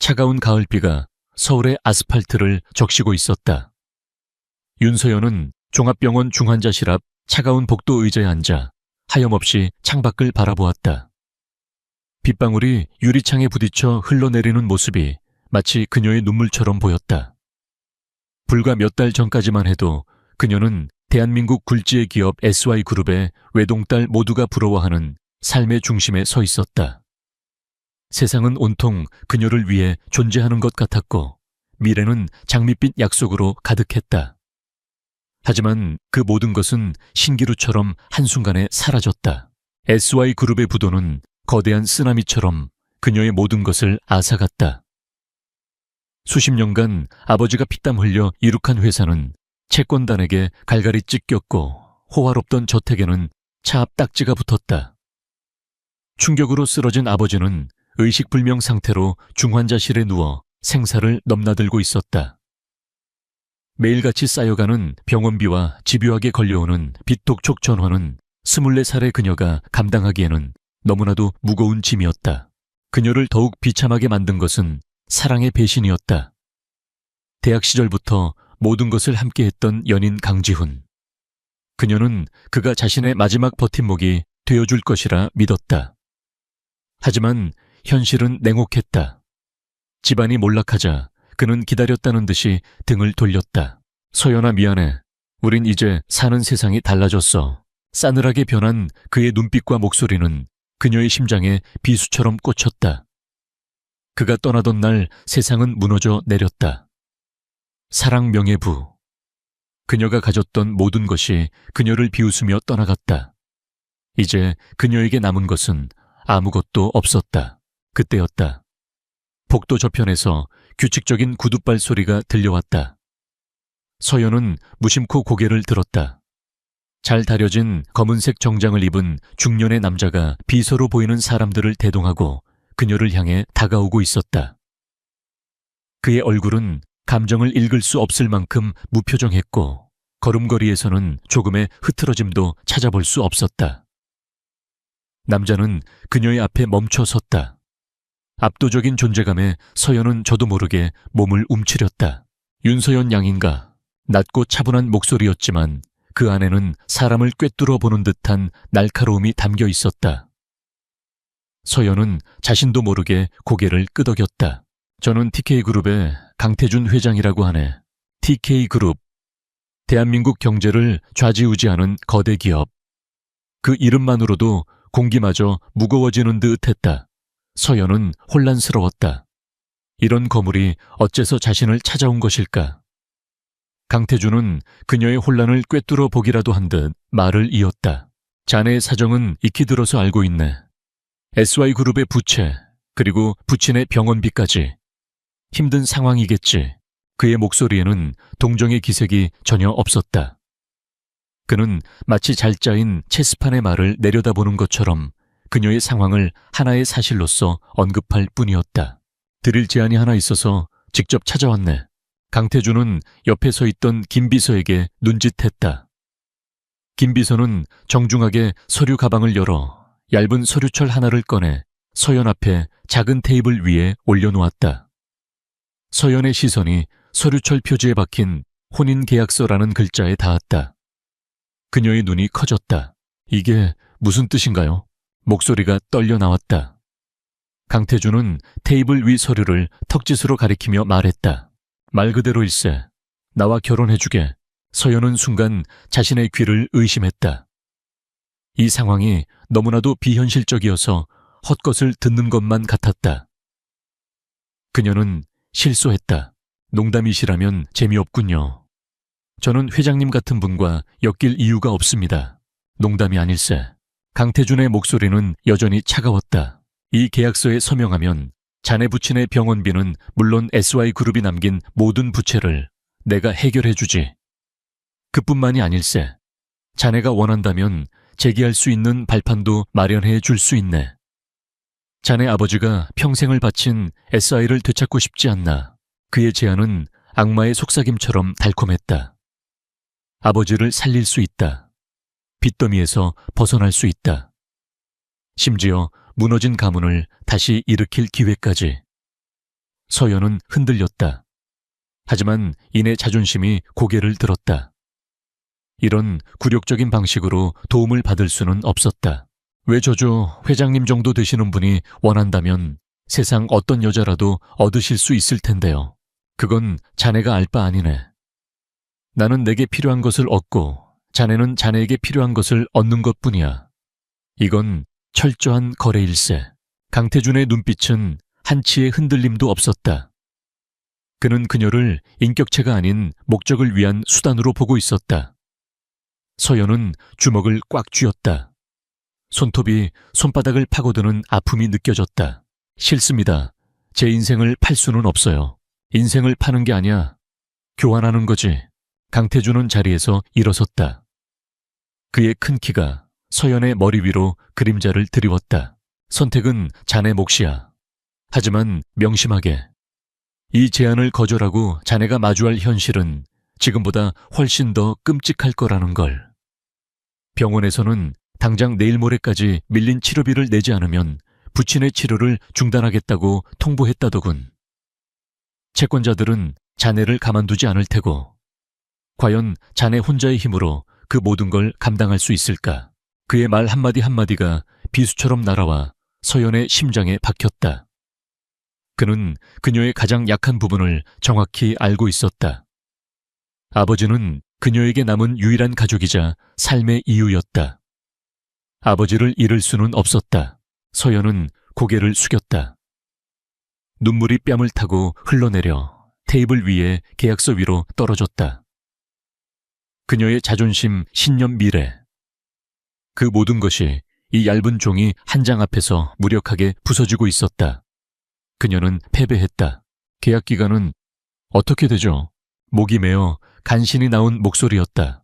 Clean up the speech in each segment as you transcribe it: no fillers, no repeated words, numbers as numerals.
차가운 가을비가 서울의 아스팔트를 적시고 있었다. 윤서연은 종합병원 중환자실 앞 차가운 복도 의자에 앉아 하염없이 창밖을 바라보았다. 빗방울이 유리창에 부딪혀 흘러내리는 모습이 마치 그녀의 눈물처럼 보였다. 불과 몇 달 전까지만 해도 그녀는 대한민국 굴지의 기업 SY그룹의 외동딸 모두가 부러워하는 삶의 중심에 서 있었다. 세상은 온통 그녀를 위해 존재하는 것 같았고 미래는 장밋빛 약속으로 가득했다. 하지만 그 모든 것은 신기루처럼 한순간에 사라졌다. SY그룹의 부도는 거대한 쓰나미처럼 그녀의 모든 것을 앗아갔다. 수십 년간 아버지가 피땀 흘려 이룩한 회사는 채권단에게 갈갈이 찢겼고 호화롭던 저택에는 차 앞 딱지가 붙었다. 충격으로 쓰러진 아버지는 의식불명 상태로 중환자실에 누워 생사를 넘나들고 있었다. 매일같이 쌓여가는 병원비와 집요하게 걸려오는 빚독촉 전화는 24살의 그녀가 감당하기에는 너무나도 무거운 짐이었다. 그녀를 더욱 비참하게 만든 것은 사랑의 배신이었다. 대학 시절부터 모든 것을 함께했던 연인 강지훈. 그녀는 그가 자신의 마지막 버팀목이 되어줄 것이라 믿었다. 하지만 현실은 냉혹했다. 집안이 몰락하자 그는 기다렸다는 듯이 등을 돌렸다. 서연아 미안해. 우린 이제 사는 세상이 달라졌어. 싸늘하게 변한 그의 눈빛과 목소리는 그녀의 심장에 비수처럼 꽂혔다. 그가 떠나던 날 세상은 무너져 내렸다. 사랑 명예부. 그녀가 가졌던 모든 것이 그녀를 비웃으며 떠나갔다. 이제 그녀에게 남은 것은 아무것도 없었다. 그때였다. 복도 저편에서 규칙적인 구둣발 소리가 들려왔다. 서연은 무심코 고개를 들었다. 잘 다려진 검은색 정장을 입은 중년의 남자가 비서로 보이는 사람들을 대동하고 그녀를 향해 다가오고 있었다. 그의 얼굴은 감정을 읽을 수 없을 만큼 무표정했고 걸음걸이에서는 조금의 흐트러짐도 찾아볼 수 없었다. 남자는 그녀의 앞에 멈춰 섰다. 압도적인 존재감에 서연은 저도 모르게 몸을 움츠렸다. 윤서연 양인가? 낮고 차분한 목소리였지만 그 안에는 사람을 꿰뚫어 보는 듯한 날카로움이 담겨 있었다. 서연은 자신도 모르게 고개를 끄덕였다. 저는 TK그룹의 강태준 회장이라고 하네. TK그룹. 대한민국 경제를 좌지우지하는 거대 기업. 그 이름만으로도 공기마저 무거워지는 듯 했다. 서연은 혼란스러웠다. 이런 거물이 어째서 자신을 찾아온 것일까? 강태준은 그녀의 혼란을 꿰뚫어 보기라도 한 듯 말을 이었다. 자네의 사정은 익히 들어서 알고 있네. SY그룹의 부채, 그리고 부친의 병원비까지. 힘든 상황이겠지. 그의 목소리에는 동정의 기색이 전혀 없었다. 그는 마치 잘 짜인 체스판의 말을 내려다보는 것처럼 그녀의 상황을 하나의 사실로서 언급할 뿐이었다. 드릴 제안이 하나 있어서 직접 찾아왔네. 강태준은 옆에 서 있던 김 비서에게 눈짓했다. 김 비서는 정중하게 서류 가방을 열어 얇은 서류철 하나를 꺼내 서연 앞에 작은 테이블 위에 올려놓았다. 서연의 시선이 서류철 표지에 박힌 혼인계약서라는 글자에 닿았다. 그녀의 눈이 커졌다. 이게 무슨 뜻인가요? 목소리가 떨려 나왔다. 강태준은 테이블 위 서류를 턱짓으로 가리키며 말했다. 말 그대로일세. 나와 결혼해주게. 서연은 순간 자신의 귀를 의심했다. 이 상황이 너무나도 비현실적이어서 헛것을 듣는 것만 같았다. 그녀는 실소했다. 농담이시라면 재미없군요. 저는 회장님 같은 분과 엮일 이유가 없습니다. 농담이 아닐세. 강태준의 목소리는 여전히 차가웠다. 이 계약서에 서명하면 자네 부친의 병원비는 물론 SY그룹이 남긴 모든 부채를 내가 해결해주지. 그뿐만이 아닐세. 자네가 원한다면 재기할 수 있는 발판도 마련해 줄 수 있네. 자네 아버지가 평생을 바친 SI를 되찾고 싶지 않나. 그의 제안은 악마의 속삭임처럼 달콤했다. 아버지를 살릴 수 있다. 빚더미에서 벗어날 수 있다. 심지어 무너진 가문을 다시 일으킬 기회까지. 서연은 흔들렸다. 하지만 이내 자존심이 고개를 들었다. 이런 굴욕적인 방식으로 도움을 받을 수는 없었다. 외저조 회장님 정도 되시는 분이 원한다면 세상 어떤 여자라도 얻으실 수 있을 텐데요. 그건 자네가 알 바 아니네. 나는 내게 필요한 것을 얻고 자네는 자네에게 필요한 것을 얻는 것뿐이야. 이건 철저한 거래일세. 강태준의 눈빛은 한치의 흔들림도 없었다. 그는 그녀를 인격체가 아닌 목적을 위한 수단으로 보고 있었다. 서연은 주먹을 꽉 쥐었다. 손톱이 손바닥을 파고드는 아픔이 느껴졌다. 싫습니다. 제 인생을 팔 수는 없어요. 인생을 파는 게 아니야. 교환하는 거지. 강태준은 자리에서 일어섰다. 그의 큰 키가 서연의 머리 위로 그림자를 드리웠다. 선택은 자네 몫이야. 하지만 명심하게. 이 제안을 거절하고 자네가 마주할 현실은 지금보다 훨씬 더 끔찍할 거라는 걸. 병원에서는 당장 내일 모레까지 밀린 치료비를 내지 않으면 부친의 치료를 중단하겠다고 통보했다더군. 채권자들은 자네를 가만두지 않을 테고 과연 자네 혼자의 힘으로 그 모든 걸 감당할 수 있을까? 그의 말 한마디 한마디가 비수처럼 날아와 서연의 심장에 박혔다. 그는 그녀의 가장 약한 부분을 정확히 알고 있었다. 아버지는 그녀에게 남은 유일한 가족이자 삶의 이유였다. 아버지를 잃을 수는 없었다. 서연은 고개를 숙였다. 눈물이 뺨을 타고 흘러내려 테이블 위에 계약서 위로 떨어졌다. 그녀의 자존심, 신념, 미래. 그 모든 것이 이 얇은 종이 한 장 앞에서 무력하게 부서지고 있었다. 그녀는 패배했다. 계약 기간은 어떻게 되죠? 목이 메어 간신히 나온 목소리였다.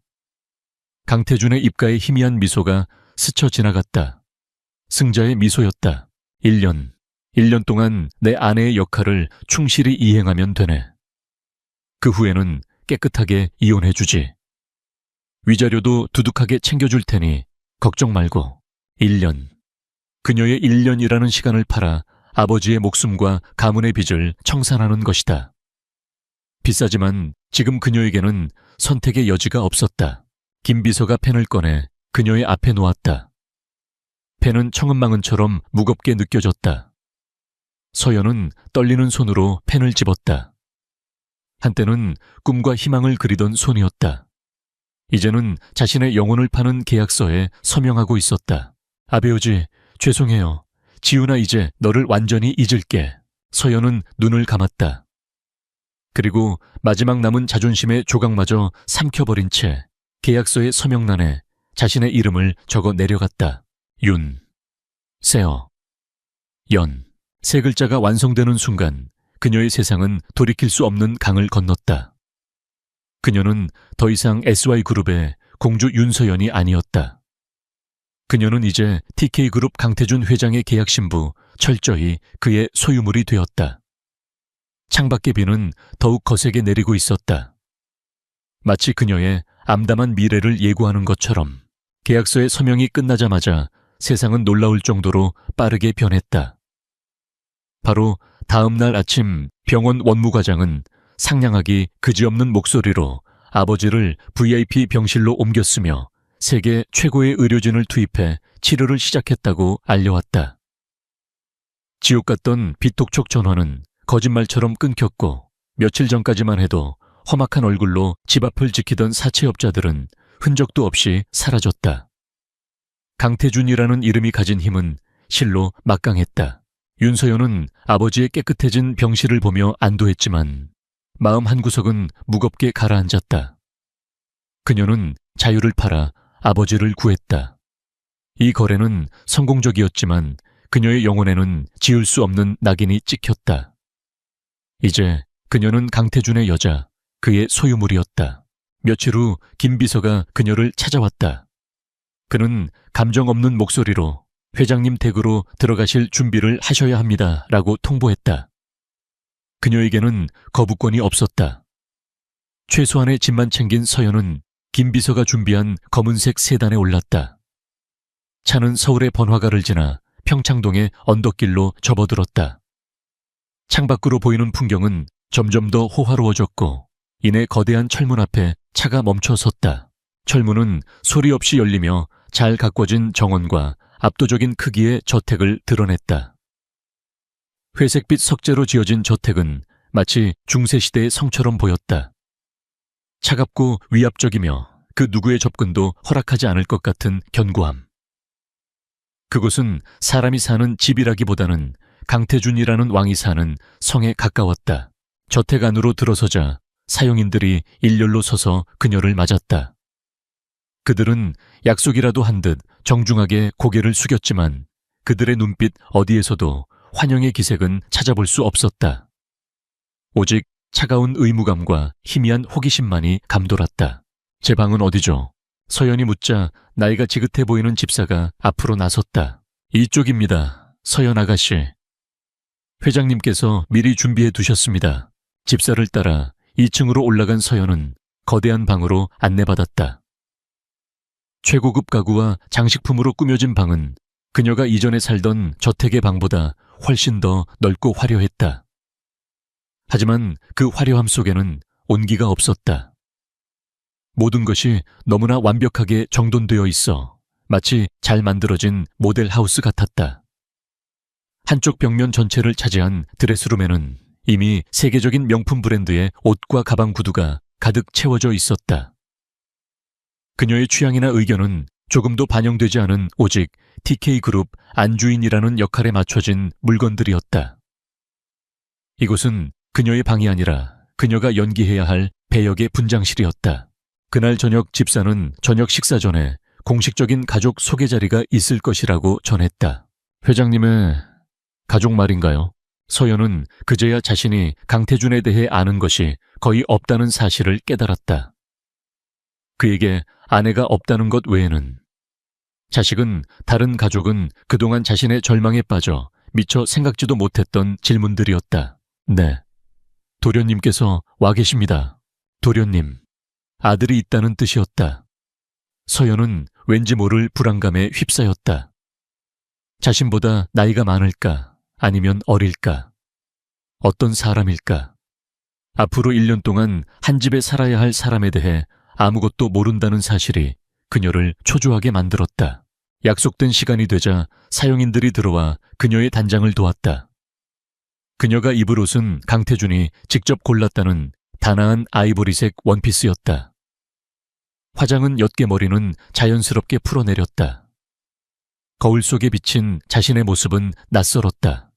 강태준의 입가에 희미한 미소가 스쳐 지나갔다. 승자의 미소였다. 1년 동안 내 아내의 역할을 충실히 이행하면 되네. 그 후에는 깨끗하게 이혼해주지. 위자료도 두둑하게 챙겨줄 테니 걱정 말고. 1년. 그녀의 1년이라는 시간을 팔아 아버지의 목숨과 가문의 빚을 청산하는 것이다. 비싸지만 지금 그녀에게는 선택의 여지가 없었다. 김 비서가 펜을 꺼내 그녀의 앞에 놓았다. 펜은 청은망은처럼 무겁게 느껴졌다. 서연은 떨리는 손으로 펜을 집었다. 한때는 꿈과 희망을 그리던 손이었다. 이제는 자신의 영혼을 파는 계약서에 서명하고 있었다. 아베오지, 죄송해요. 지훈아, 이제 너를 완전히 잊을게. 서연은 눈을 감았다. 그리고 마지막 남은 자존심의 조각마저 삼켜버린 채 계약서의 서명란에 자신의 이름을 적어 내려갔다. 윤, 세어, 연. 세 글자가 완성되는 순간 그녀의 세상은 돌이킬 수 없는 강을 건넜다. 그녀는 더 이상 SY그룹의 공주 윤서연이 아니었다. 그녀는 이제 TK그룹 강태준 회장의 계약 신부 철저히 그의 소유물이 되었다. 창밖의 비는 더욱 거세게 내리고 있었다. 마치 그녀의 암담한 미래를 예고하는 것처럼 계약서의 서명이 끝나자마자 세상은 놀라울 정도로 빠르게 변했다. 바로 다음 날 아침 병원 원무과장은 상냥하기 그지없는 목소리로 아버지를 VIP 병실로 옮겼으며 세계 최고의 의료진을 투입해 치료를 시작했다고 알려왔다. 지옥 같던 비톡촉 전화는 거짓말처럼 끊겼고 며칠 전까지만 해도 험악한 얼굴로 집 앞을 지키던 사채업자들은 흔적도 없이 사라졌다. 강태준이라는 이름이 가진 힘은 실로 막강했다. 윤서연은 아버지의 깨끗해진 병실을 보며 안도했지만 마음 한구석은 무겁게 가라앉았다. 그녀는 자유를 팔아 아버지를 구했다. 이 거래는 성공적이었지만 그녀의 영혼에는 지울 수 없는 낙인이 찍혔다. 이제 그녀는 강태준의 여자, 그의 소유물이었다. 며칠 후 김 비서가 그녀를 찾아왔다. 그는 감정 없는 목소리로 회장님 댁으로 들어가실 준비를 하셔야 합니다 라고 통보했다. 그녀에게는 거부권이 없었다. 최소한의 짐만 챙긴 서연은 김 비서가 준비한 검은색 세단에 올랐다. 차는 서울의 번화가를 지나 평창동의 언덕길로 접어들었다. 창밖으로 보이는 풍경은 점점 더 호화로워졌고 이내 거대한 철문 앞에 차가 멈춰 섰다. 철문은 소리 없이 열리며 잘 가꿔진 정원과 압도적인 크기의 저택을 드러냈다. 회색빛 석재로 지어진 저택은 마치 중세시대의 성처럼 보였다. 차갑고 위압적이며 그 누구의 접근도 허락하지 않을 것 같은 견고함. 그곳은 사람이 사는 집이라기보다는 강태준이라는 왕이 사는 성에 가까웠다. 저택 안으로 들어서자 사용인들이 일렬로 서서 그녀를 맞았다. 그들은 약속이라도 한 듯 정중하게 고개를 숙였지만 그들의 눈빛 어디에서도 환영의 기색은 찾아볼 수 없었다. 오직 차가운 의무감과 희미한 호기심만이 감돌았다. 제 방은 어디죠? 서연이 묻자 나이가 지긋해 보이는 집사가 앞으로 나섰다. 이쪽입니다. 서연 아가씨. 회장님께서 미리 준비해 두셨습니다. 집사를 따라 2층으로 올라간 서연은 거대한 방으로 안내받았다. 최고급 가구와 장식품으로 꾸며진 방은 그녀가 이전에 살던 저택의 방보다 훨씬 더 넓고 화려했다. 하지만 그 화려함 속에는 온기가 없었다. 모든 것이 너무나 완벽하게 정돈되어 있어 마치 잘 만들어진 모델 하우스 같았다. 한쪽 벽면 전체를 차지한 드레스룸에는 이미 세계적인 명품 브랜드의 옷과 가방 구두가 가득 채워져 있었다. 그녀의 취향이나 의견은 조금도 반영되지 않은 오직 TK그룹 안주인이라는 역할에 맞춰진 물건들이었다. 이곳은 그녀의 방이 아니라 그녀가 연기해야 할 배역의 분장실이었다. 그날 저녁 집사는 저녁 식사 전에 공식적인 가족 소개 자리가 있을 것이라고 전했다. 회장님의 가족 말인가요? 서연은 그제야 자신이 강태준에 대해 아는 것이 거의 없다는 사실을 깨달았다. 그에게 아내가 없다는 것 외에는 자식은 다른 가족은 그동안 자신의 절망에 빠져 미처 생각지도 못했던 질문들이었다. 네. 도련님께서 와 계십니다. 도련님. 아들이 있다는 뜻이었다. 서연은 왠지 모를 불안감에 휩싸였다. 자신보다 나이가 많을까 아니면 어릴까? 어떤 사람일까? 앞으로 1년 동안 한 집에 살아야 할 사람에 대해 아무것도 모른다는 사실이 그녀를 초조하게 만들었다. 약속된 시간이 되자 사용인들이 들어와 그녀의 단장을 도왔다. 그녀가 입을 옷은 강태준이 직접 골랐다는 단아한 아이보리색 원피스였다. 화장은 옅게 머리는 자연스럽게 풀어내렸다. 거울 속에 비친 자신의 모습은 낯설었다.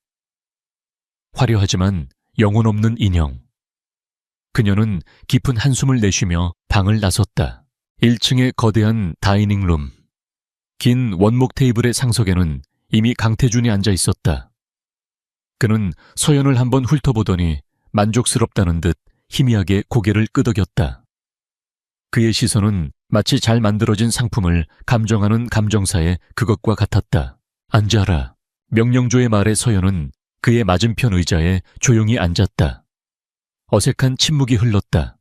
화려하지만 영혼 없는 인형. 그녀는 깊은 한숨을 내쉬며 방을 나섰다. 1층의 거대한 다이닝룸. 긴 원목 테이블의 상석에는 이미 강태준이 앉아 있었다. 그는 서연을 한번 훑어보더니 만족스럽다는 듯 희미하게 고개를 끄덕였다. 그의 시선은 마치 잘 만들어진 상품을 감정하는 감정사의 그것과 같았다. 앉아라. 명령조의 말에 서연은 그의 맞은편 의자에 조용히 앉았다. 어색한 침묵이 흘렀다.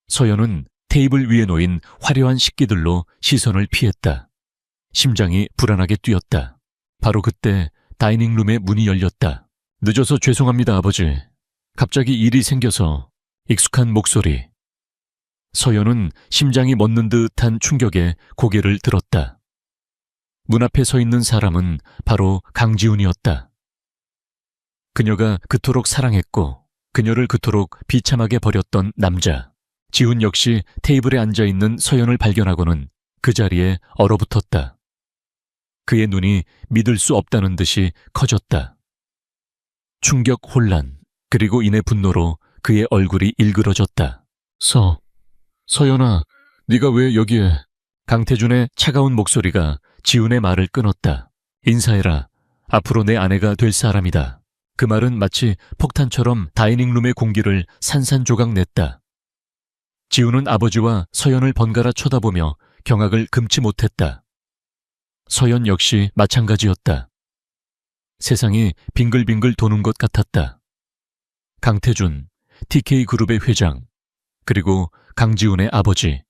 서연은 테이블 위에 놓인 화려한 식기들로 시선을 피했다. 심장이 불안하게 뛰었다. 바로 그때 다이닝룸의 문이 열렸다. 늦어서 죄송합니다, 아버지. 갑자기 일이 생겨서. 익숙한 목소리. 서연은 심장이 멎는 듯한 충격에 고개를 들었다. 문 앞에 서 있는 사람은 바로 강지훈이었다. 그녀가 그토록 사랑했고 그녀를 그토록 비참하게 버렸던 남자. 지훈 역시 테이블에 앉아있는 서연을 발견하고는 그 자리에 얼어붙었다. 그의 눈이 믿을 수 없다는 듯이 커졌다. 충격, 혼란, 그리고 이내 분노로 그의 얼굴이 일그러졌다. 서연아, 네가 왜 여기에? 강태준의 차가운 목소리가 지훈의 말을 끊었다. 인사해라. 앞으로 내 아내가 될 사람이다. 그 말은 마치 폭탄처럼 다이닝룸의 공기를 산산조각 냈다. 지훈은 아버지와 서연을 번갈아 쳐다보며 경악을 금치 못했다. 서연 역시 마찬가지였다. 세상이 빙글빙글 도는 것 같았다. 강태준, TK그룹의 회장, 그리고 강지훈의 아버지.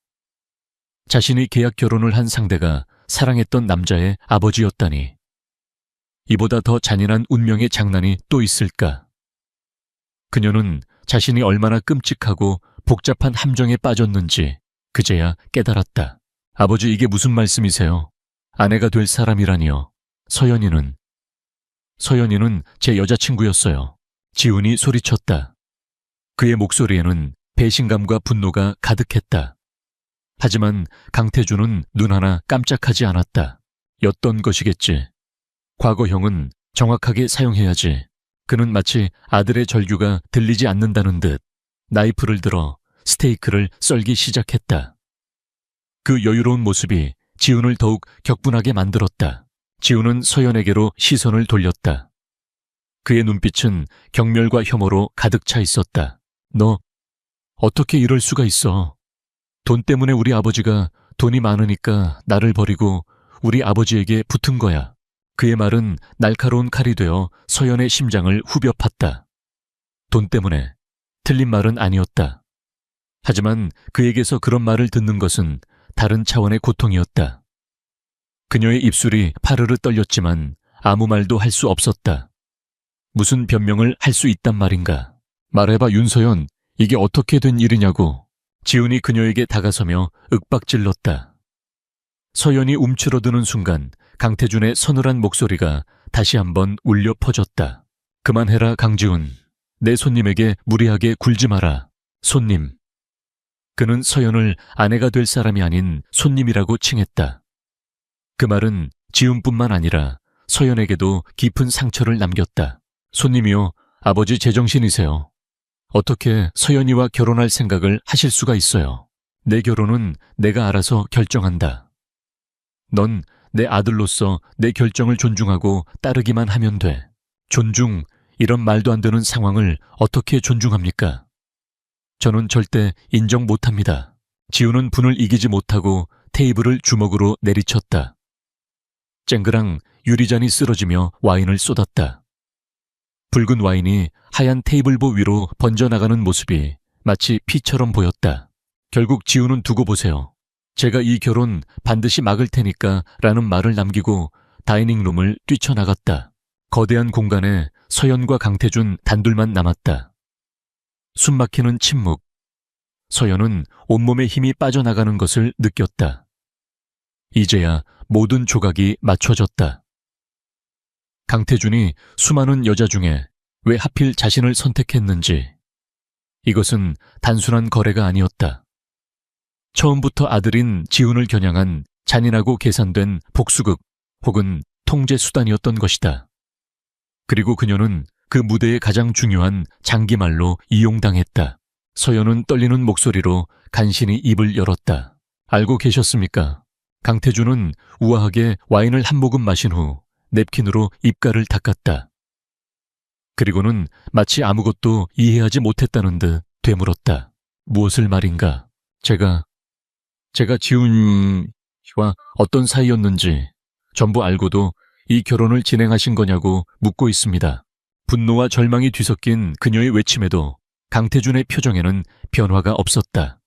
자신이 계약 결혼을 한 상대가 사랑했던 남자의 아버지였다니. 이보다 더 잔인한 운명의 장난이 또 있을까? 그녀는 자신이 얼마나 끔찍하고 복잡한 함정에 빠졌는지 그제야 깨달았다. 아버지, 이게 무슨 말씀이세요? 아내가 될 사람이라니요. 서연이는 제 여자친구였어요. 지훈이 소리쳤다. 그의 목소리에는 배신감과 분노가 가득했다. 하지만 강태준은 눈 하나 깜짝하지 않았다. 였던 것이겠지. 과거형은 정확하게 사용해야지. 그는 마치 아들의 절규가 들리지 않는다는 듯 나이프를 들어 스테이크를 썰기 시작했다. 그 여유로운 모습이 지훈을 더욱 격분하게 만들었다. 지훈은 서연에게로 시선을 돌렸다. 그의 눈빛은 경멸과 혐오로 가득 차 있었다. 너 어떻게 이럴 수가 있어? 돈 때문에 우리 아버지가 돈이 많으니까 나를 버리고 우리 아버지에게 붙은 거야. 그의 말은 날카로운 칼이 되어 서연의 심장을 후벼 팠다. 돈 때문에. 틀린 말은 아니었다. 하지만 그에게서 그런 말을 듣는 것은 다른 차원의 고통이었다. 그녀의 입술이 파르르 떨렸지만 아무 말도 할 수 없었다. 무슨 변명을 할 수 있단 말인가. 말해봐, 윤서연. 이게 어떻게 된 일이냐고. 지훈이 그녀에게 다가서며 윽박질렀다. 서연이 움츠러드는 순간 강태준의 서늘한 목소리가 다시 한번 울려 퍼졌다. 그만해라, 강지훈. 내 손님에게 무리하게 굴지 마라. 손님. 그는 서연을 아내가 될 사람이 아닌 손님이라고 칭했다. 그 말은 지훈뿐만 아니라 서연에게도 깊은 상처를 남겼다. 손님이요, 아버지 제정신이세요. 어떻게 서연이와 결혼할 생각을 하실 수가 있어요? 내 결혼은 내가 알아서 결정한다. 넌 내 아들로서 내 결정을 존중하고 따르기만 하면 돼. 존중, 이런 말도 안 되는 상황을 어떻게 존중합니까? 저는 절대 인정 못합니다. 지훈은 분을 이기지 못하고 테이블을 주먹으로 내리쳤다. 쨍그랑 유리잔이 쓰러지며 와인을 쏟았다. 붉은 와인이 하얀 테이블보 위로 번져나가는 모습이 마치 피처럼 보였다. 결국 지훈은 두고 보세요. 제가 이 결혼 반드시 막을 테니까 라는 말을 남기고 다이닝룸을 뛰쳐나갔다. 거대한 공간에 서연과 강태준 단둘만 남았다. 숨막히는 침묵. 서연은 온몸에 힘이 빠져나가는 것을 느꼈다. 이제야 모든 조각이 맞춰졌다. 강태준이 수많은 여자 중에 왜 하필 자신을 선택했는지. 이것은 단순한 거래가 아니었다. 처음부터 아들인 지훈을 겨냥한 잔인하고 계산된 복수극 혹은 통제 수단이었던 것이다. 그리고 그녀는 그 무대의 가장 중요한 장기말로 이용당했다. 서연은 떨리는 목소리로 간신히 입을 열었다. 알고 계셨습니까? 강태준은 우아하게 와인을 한 모금 마신 후 냅킨으로 입가를 닦았다. 그리고는 마치 아무것도 이해하지 못했다는 듯 되물었다. 무엇을 말인가? 제가 지훈이와 어떤 사이였는지 전부 알고도 이 결혼을 진행하신 거냐고 묻고 있습니다. 분노와 절망이 뒤섞인 그녀의 외침에도 강태준의 표정에는 변화가 없었다.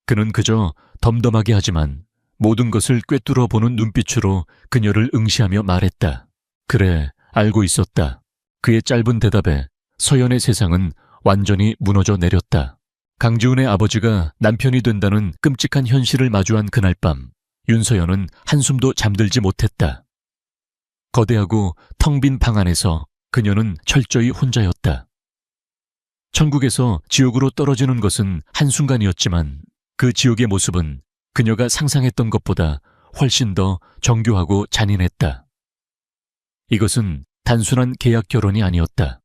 그는 그저 덤덤하게 하지만 모든 것을 꿰뚫어 보는 눈빛으로 그녀를 응시하며 말했다. 그래, 알고 있었다. 그의 짧은 대답에 서연의 세상은 완전히 무너져 내렸다. 강지훈의 아버지가 남편이 된다는 끔찍한 현실을 마주한 그날 밤, 윤서연은 한숨도 잠들지 못했다. 거대하고 텅 빈 방 안에서 그녀는 철저히 혼자였다. 천국에서 지옥으로 떨어지는 것은 한순간이었지만 그 지옥의 모습은 그녀가 상상했던 것보다 훨씬 더 정교하고 잔인했다. 이것은 단순한 계약 결혼이 아니었다.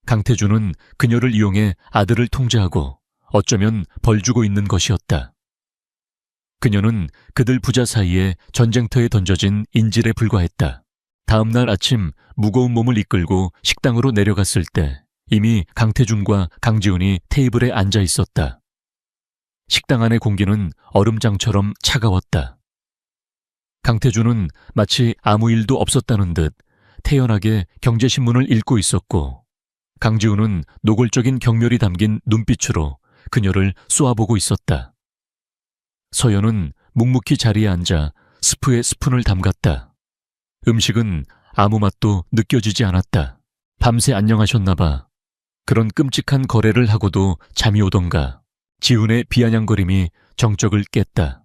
강태준은 그녀를 이용해 아들을 통제하고 어쩌면 벌 주고 있는 것이었다. 그녀는 그들 부자 사이에 전쟁터에 던져진 인질에 불과했다. 다음 날 아침 무거운 몸을 이끌고 식당으로 내려갔을 때 이미 강태준과 강지훈이 테이블에 앉아 있었다. 식당 안의 공기는 얼음장처럼 차가웠다. 강태준은 마치 아무 일도 없었다는 듯 태연하게 경제신문을 읽고 있었고 강지훈은 노골적인 경멸이 담긴 눈빛으로 그녀를 쏘아보고 있었다. 서연은 묵묵히 자리에 앉아 스프에 스푼을 담갔다. 음식은 아무 맛도 느껴지지 않았다. 밤새 안녕하셨나 봐. 그런 끔찍한 거래를 하고도 잠이 오던가. 지훈의 비아냥거림이 정적을 깼다.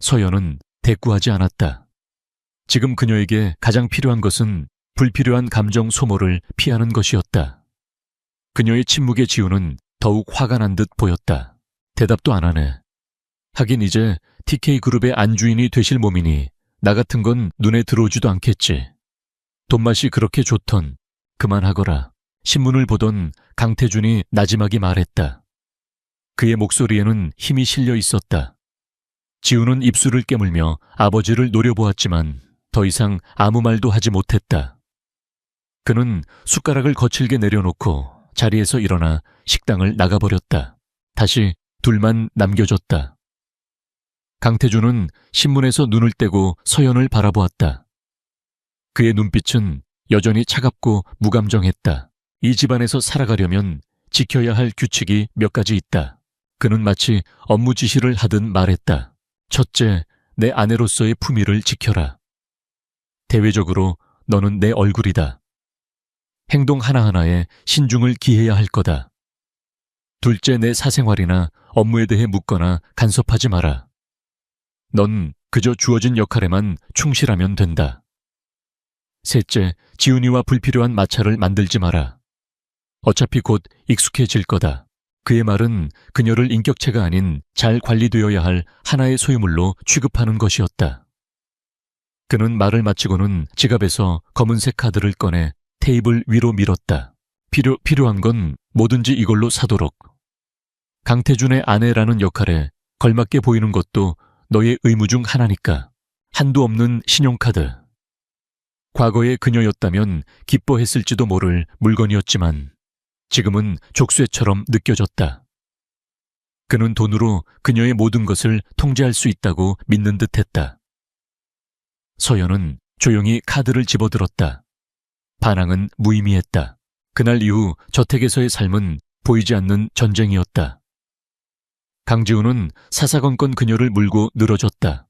서연은 대꾸하지 않았다. 지금 그녀에게 가장 필요한 것은 불필요한 감정 소모를 피하는 것이었다. 그녀의 침묵에 지훈은 더욱 화가 난 듯 보였다. 대답도 안 하네. 하긴 이제 TK그룹의 안주인이 되실 몸이니 나 같은 건 눈에 들어오지도 않겠지. 돈맛이 그렇게 좋던 그만하거라. 신문을 보던 강태준이 나지막이 말했다. 그의 목소리에는 힘이 실려 있었다. 지훈은 입술을 깨물며 아버지를 노려보았지만 더 이상 아무 말도 하지 못했다. 그는 숟가락을 거칠게 내려놓고 자리에서 일어나 식당을 나가버렸다. 다시 둘만 남겨졌다. 강태준은 신문에서 눈을 떼고 서연을 바라보았다. 그의 눈빛은 여전히 차갑고 무감정했다. 이 집안에서 살아가려면 지켜야 할 규칙이 몇 가지 있다. 그는 마치 업무 지시를 하듯 말했다. 첫째, 내 아내로서의 품위를 지켜라. 대외적으로 너는 내 얼굴이다. 행동 하나하나에 신중을 기해야 할 거다. 둘째, 내 사생활이나 업무에 대해 묻거나 간섭하지 마라. 넌 그저 주어진 역할에만 충실하면 된다. 셋째, 지훈이와 불필요한 마찰을 만들지 마라. 어차피 곧 익숙해질 거다. 그의 말은 그녀를 인격체가 아닌 잘 관리되어야 할 하나의 소유물로 취급하는 것이었다. 그는 말을 마치고는 지갑에서 검은색 카드를 꺼내 테이블 위로 밀었다. 필요한 건 뭐든지 이걸로 사도록. 강태준의 아내라는 역할에 걸맞게 보이는 것도 너의 의무 중 하나니까. 한도 없는 신용카드. 과거의 그녀였다면 기뻐했을지도 모를 물건이었지만 지금은 족쇄처럼 느껴졌다. 그는 돈으로 그녀의 모든 것을 통제할 수 있다고 믿는 듯했다. 서연은 조용히 카드를 집어들었다. 반항은 무의미했다. 그날 이후 저택에서의 삶은 보이지 않는 전쟁이었다. 강지훈은 사사건건 그녀를 물고 늘어졌다.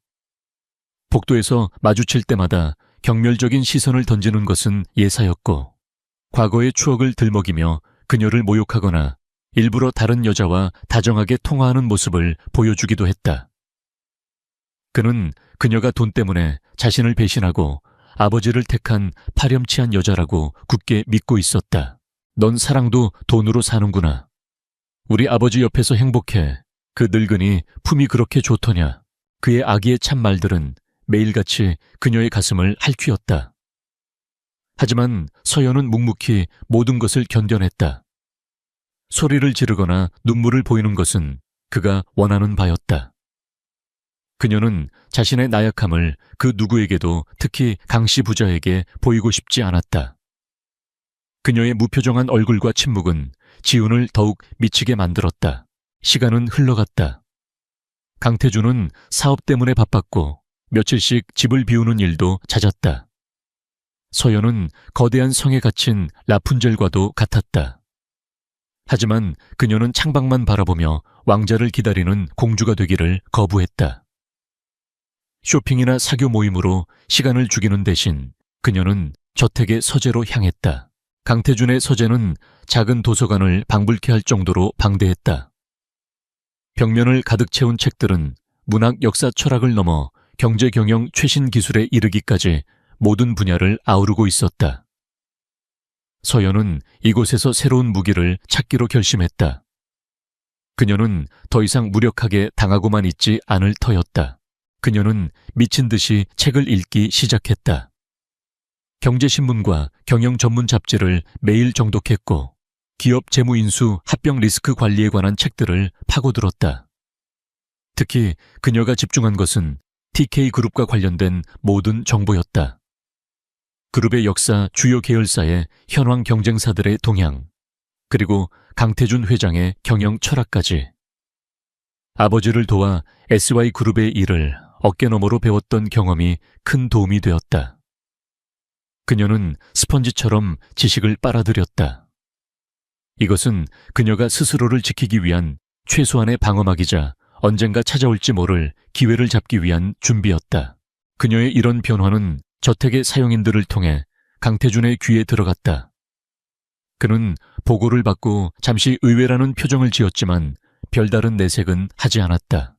복도에서 마주칠 때마다 경멸적인 시선을 던지는 것은 예사였고, 과거의 추억을 들먹이며 그녀를 모욕하거나 일부러 다른 여자와 다정하게 통화하는 모습을 보여주기도 했다. 그는 그녀가 돈 때문에 자신을 배신하고 아버지를 택한 파렴치한 여자라고 굳게 믿고 있었다. 넌 사랑도 돈으로 사는구나. 우리 아버지 옆에서 행복해. 그 늙은이 품이 그렇게 좋더냐. 그의 아기의 참말들은 매일같이 그녀의 가슴을 핥히었다. 하지만 서연은 묵묵히 모든 것을 견뎌냈다. 소리를 지르거나 눈물을 보이는 것은 그가 원하는 바였다. 그녀는 자신의 나약함을 그 누구에게도, 특히 강씨 부자에게 보이고 싶지 않았다. 그녀의 무표정한 얼굴과 침묵은 지훈을 더욱 미치게 만들었다. 시간은 흘러갔다. 강태준은 사업 때문에 바빴고 며칠씩 집을 비우는 일도 잦았다. 서연은 거대한 성에 갇힌 라푼젤과도 같았다. 하지만 그녀는 창밖만 바라보며 왕자를 기다리는 공주가 되기를 거부했다. 쇼핑이나 사교 모임으로 시간을 죽이는 대신 그녀는 저택의 서재로 향했다. 강태준의 서재는 작은 도서관을 방불케 할 정도로 방대했다. 벽면을 가득 채운 책들은 문학, 역사, 철학을 넘어 경제, 경영, 최신 기술에 이르기까지 모든 분야를 아우르고 있었다. 서연은 이곳에서 새로운 무기를 찾기로 결심했다. 그녀는 더 이상 무력하게 당하고만 있지 않을 터였다. 그녀는 미친 듯이 책을 읽기 시작했다. 경제신문과 경영 전문 잡지를 매일 정독했고 기업 재무인수, 합병 리스크 관리에 관한 책들을 파고들었다. 특히 그녀가 집중한 것은 TK그룹과 관련된 모든 정보였다. 그룹의 역사, 주요 계열사의 현황 경쟁사들의 동향, 그리고 강태준 회장의 경영 철학까지. 아버지를 도와 SY그룹의 일을 어깨너머로 배웠던 경험이 큰 도움이 되었다. 그녀는 스펀지처럼 지식을 빨아들였다. 이것은 그녀가 스스로를 지키기 위한 최소한의 방어막이자 언젠가 찾아올지 모를 기회를 잡기 위한 준비였다. 그녀의 이런 변화는 저택의 사용인들을 통해 강태준의 귀에 들어갔다. 그는 보고를 받고 잠시 의외라는 표정을 지었지만 별다른 내색은 하지 않았다.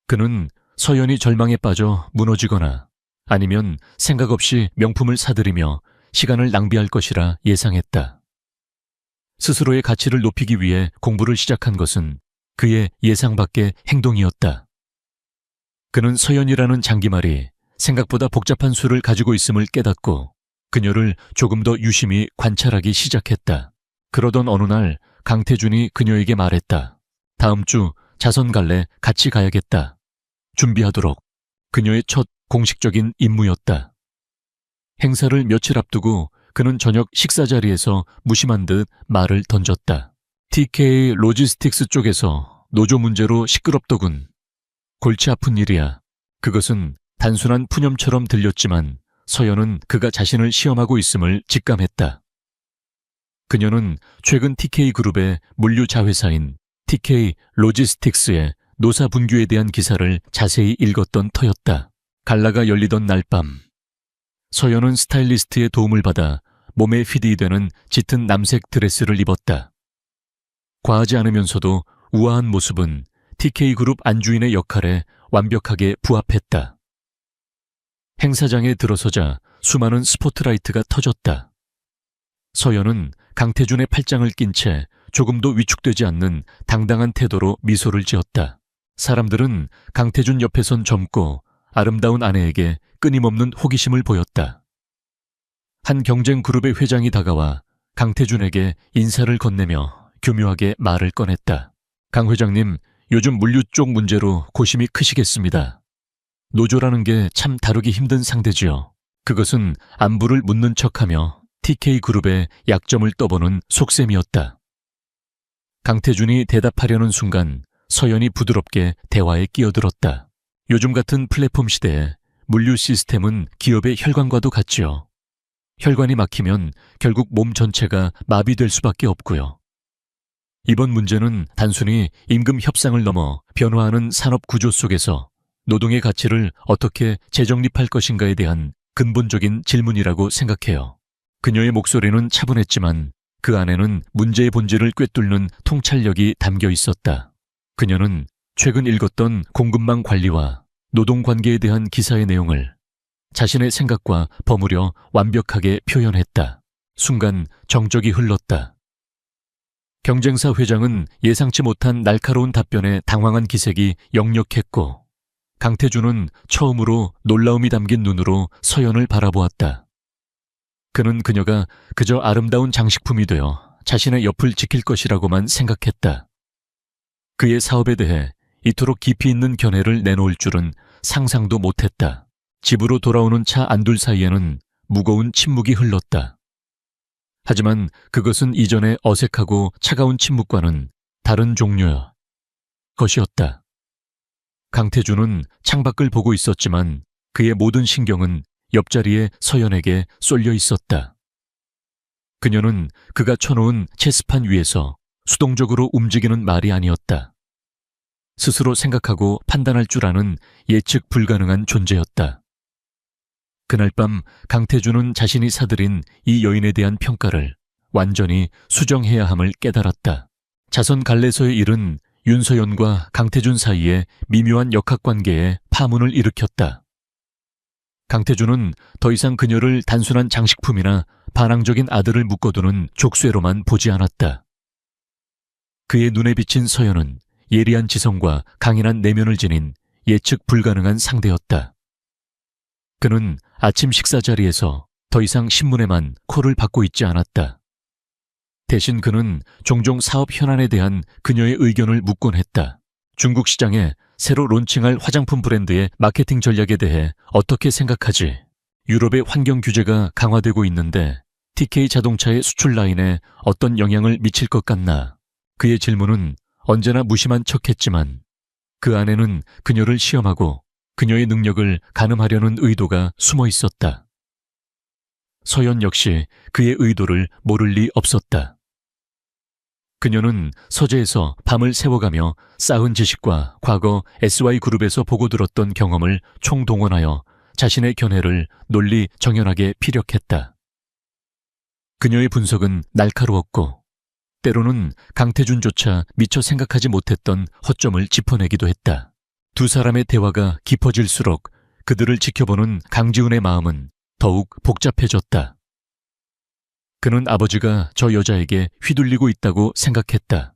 그는 서연이 절망에 빠져 무너지거나 아니면 생각 없이 명품을 사들이며 시간을 낭비할 것이라 예상했다. 스스로의 가치를 높이기 위해 공부를 시작한 것은 그의 예상 밖의 행동이었다. 그는 서연이라는 장기말이 생각보다 복잡한 수를 가지고 있음을 깨닫고 그녀를 조금 더 유심히 관찰하기 시작했다. 그러던 어느 날 강태준이 그녀에게 말했다. 다음 주 자선 갈래 같이 가야겠다. 준비하도록. 그녀의 첫 공식적인 임무였다. 행사를 며칠 앞두고 그는 저녁 식사 자리에서 무심한 듯 말을 던졌다. TK 로지스틱스 쪽에서 노조 문제로 시끄럽더군. 골치 아픈 일이야. 그것은 단순한 푸념처럼 들렸지만 서연은 그가 자신을 시험하고 있음을 직감했다. 그녀는 최근 TK그룹의 물류 자회사인 TK 로지스틱스의 노사 분규에 대한 기사를 자세히 읽었던 터였다. 갈라가 열리던 날 밤, 서연은 스타일리스트의 도움을 받아 몸에 피디되는 짙은 남색 드레스를 입었다. 과하지 않으면서도 우아한 모습은 TK그룹 안주인의 역할에 완벽하게 부합했다. 행사장에 들어서자 수많은 스포트라이트가 터졌다. 서연은 강태준의 팔짱을 낀 채 조금도 위축되지 않는 당당한 태도로 미소를 지었다. 사람들은 강태준 옆에 선 젊고 아름다운 아내에게 끊임없는 호기심을 보였다. 한 경쟁 그룹의 회장이 다가와 강태준에게 인사를 건네며 교묘하게 말을 꺼냈다. 강 회장님, 요즘 물류 쪽 문제로 고심이 크시겠습니다. 노조라는 게 참 다루기 힘든 상대지요. 그것은 안부를 묻는 척하며 TK그룹의 약점을 떠보는 속셈이었다. 강태준이 대답하려는 순간 서연이 부드럽게 대화에 끼어들었다. 요즘 같은 플랫폼 시대에 물류 시스템은 기업의 혈관과도 같지요. 혈관이 막히면 결국 몸 전체가 마비될 수밖에 없고요. 이번 문제는 단순히 임금 협상을 넘어 변화하는 산업 구조 속에서 노동의 가치를 어떻게 재정립할 것인가에 대한 근본적인 질문이라고 생각해요. 그녀의 목소리는 차분했지만 그 안에는 문제의 본질을 꿰뚫는 통찰력이 담겨 있었다. 그녀는 최근 읽었던 공급망 관리와 노동관계에 대한 기사의 내용을 자신의 생각과 버무려 완벽하게 표현했다. 순간 정적이 흘렀다. 경쟁사 회장은 예상치 못한 날카로운 답변에 당황한 기색이 역력했고 강태준은 처음으로 놀라움이 담긴 눈으로 서연을 바라보았다. 그는 그녀가 그저 아름다운 장식품이 되어 자신의 옆을 지킬 것이라고만 생각했다. 그의 사업에 대해 이토록 깊이 있는 견해를 내놓을 줄은 상상도 못했다. 집으로 돌아오는 차 안둘 사이에는 무거운 침묵이 흘렀다. 하지만 그것은 이전의 어색하고 차가운 침묵과는 다른 종류의 것이었다. 강태준은 창밖을 보고 있었지만 그의 모든 신경은 옆자리에 서연에게 쏠려 있었다. 그녀는 그가 쳐놓은 체스판 위에서 수동적으로 움직이는 말이 아니었다. 스스로 생각하고 판단할 줄 아는 예측 불가능한 존재였다. 그날 밤 강태준은 자신이 사들인 이 여인에 대한 평가를 완전히 수정해야 함을 깨달았다. 자선 갈래서의 일은 윤서연과 강태준 사이에 미묘한 역학관계에 파문을 일으켰다. 강태준은 더 이상 그녀를 단순한 장식품이나 반항적인 아들을 묶어두는 족쇄로만 보지 않았다. 그의 눈에 비친 서연은 예리한 지성과 강인한 내면을 지닌 예측 불가능한 상대였다. 그는 아침 식사 자리에서 더 이상 신문에만 코를 박고 있지 않았다. 대신 그는 종종 사업 현안에 대한 그녀의 의견을 묻곤 했다. 중국 시장에 새로 론칭할 화장품 브랜드의 마케팅 전략에 대해 어떻게 생각하지? 유럽의 환경 규제가 강화되고 있는데 TK 자동차의 수출 라인에 어떤 영향을 미칠 것 같나? 그의 질문은 언제나 무심한 척했지만 그 안에는 그녀를 시험하고 그녀의 능력을 가늠하려는 의도가 숨어 있었다. 서연 역시 그의 의도를 모를 리 없었다. 그녀는 서재에서 밤을 새워가며 쌓은 지식과 과거 SY그룹에서 보고 들었던 경험을 총동원하여 자신의 견해를 논리 정연하게 피력했다. 그녀의 분석은 날카로웠고 때로는 강태준조차 미처 생각하지 못했던 허점을 짚어내기도 했다. 두 사람의 대화가 깊어질수록 그들을 지켜보는 강지훈의 마음은 더욱 복잡해졌다. 그는 아버지가 저 여자에게 휘둘리고 있다고 생각했다.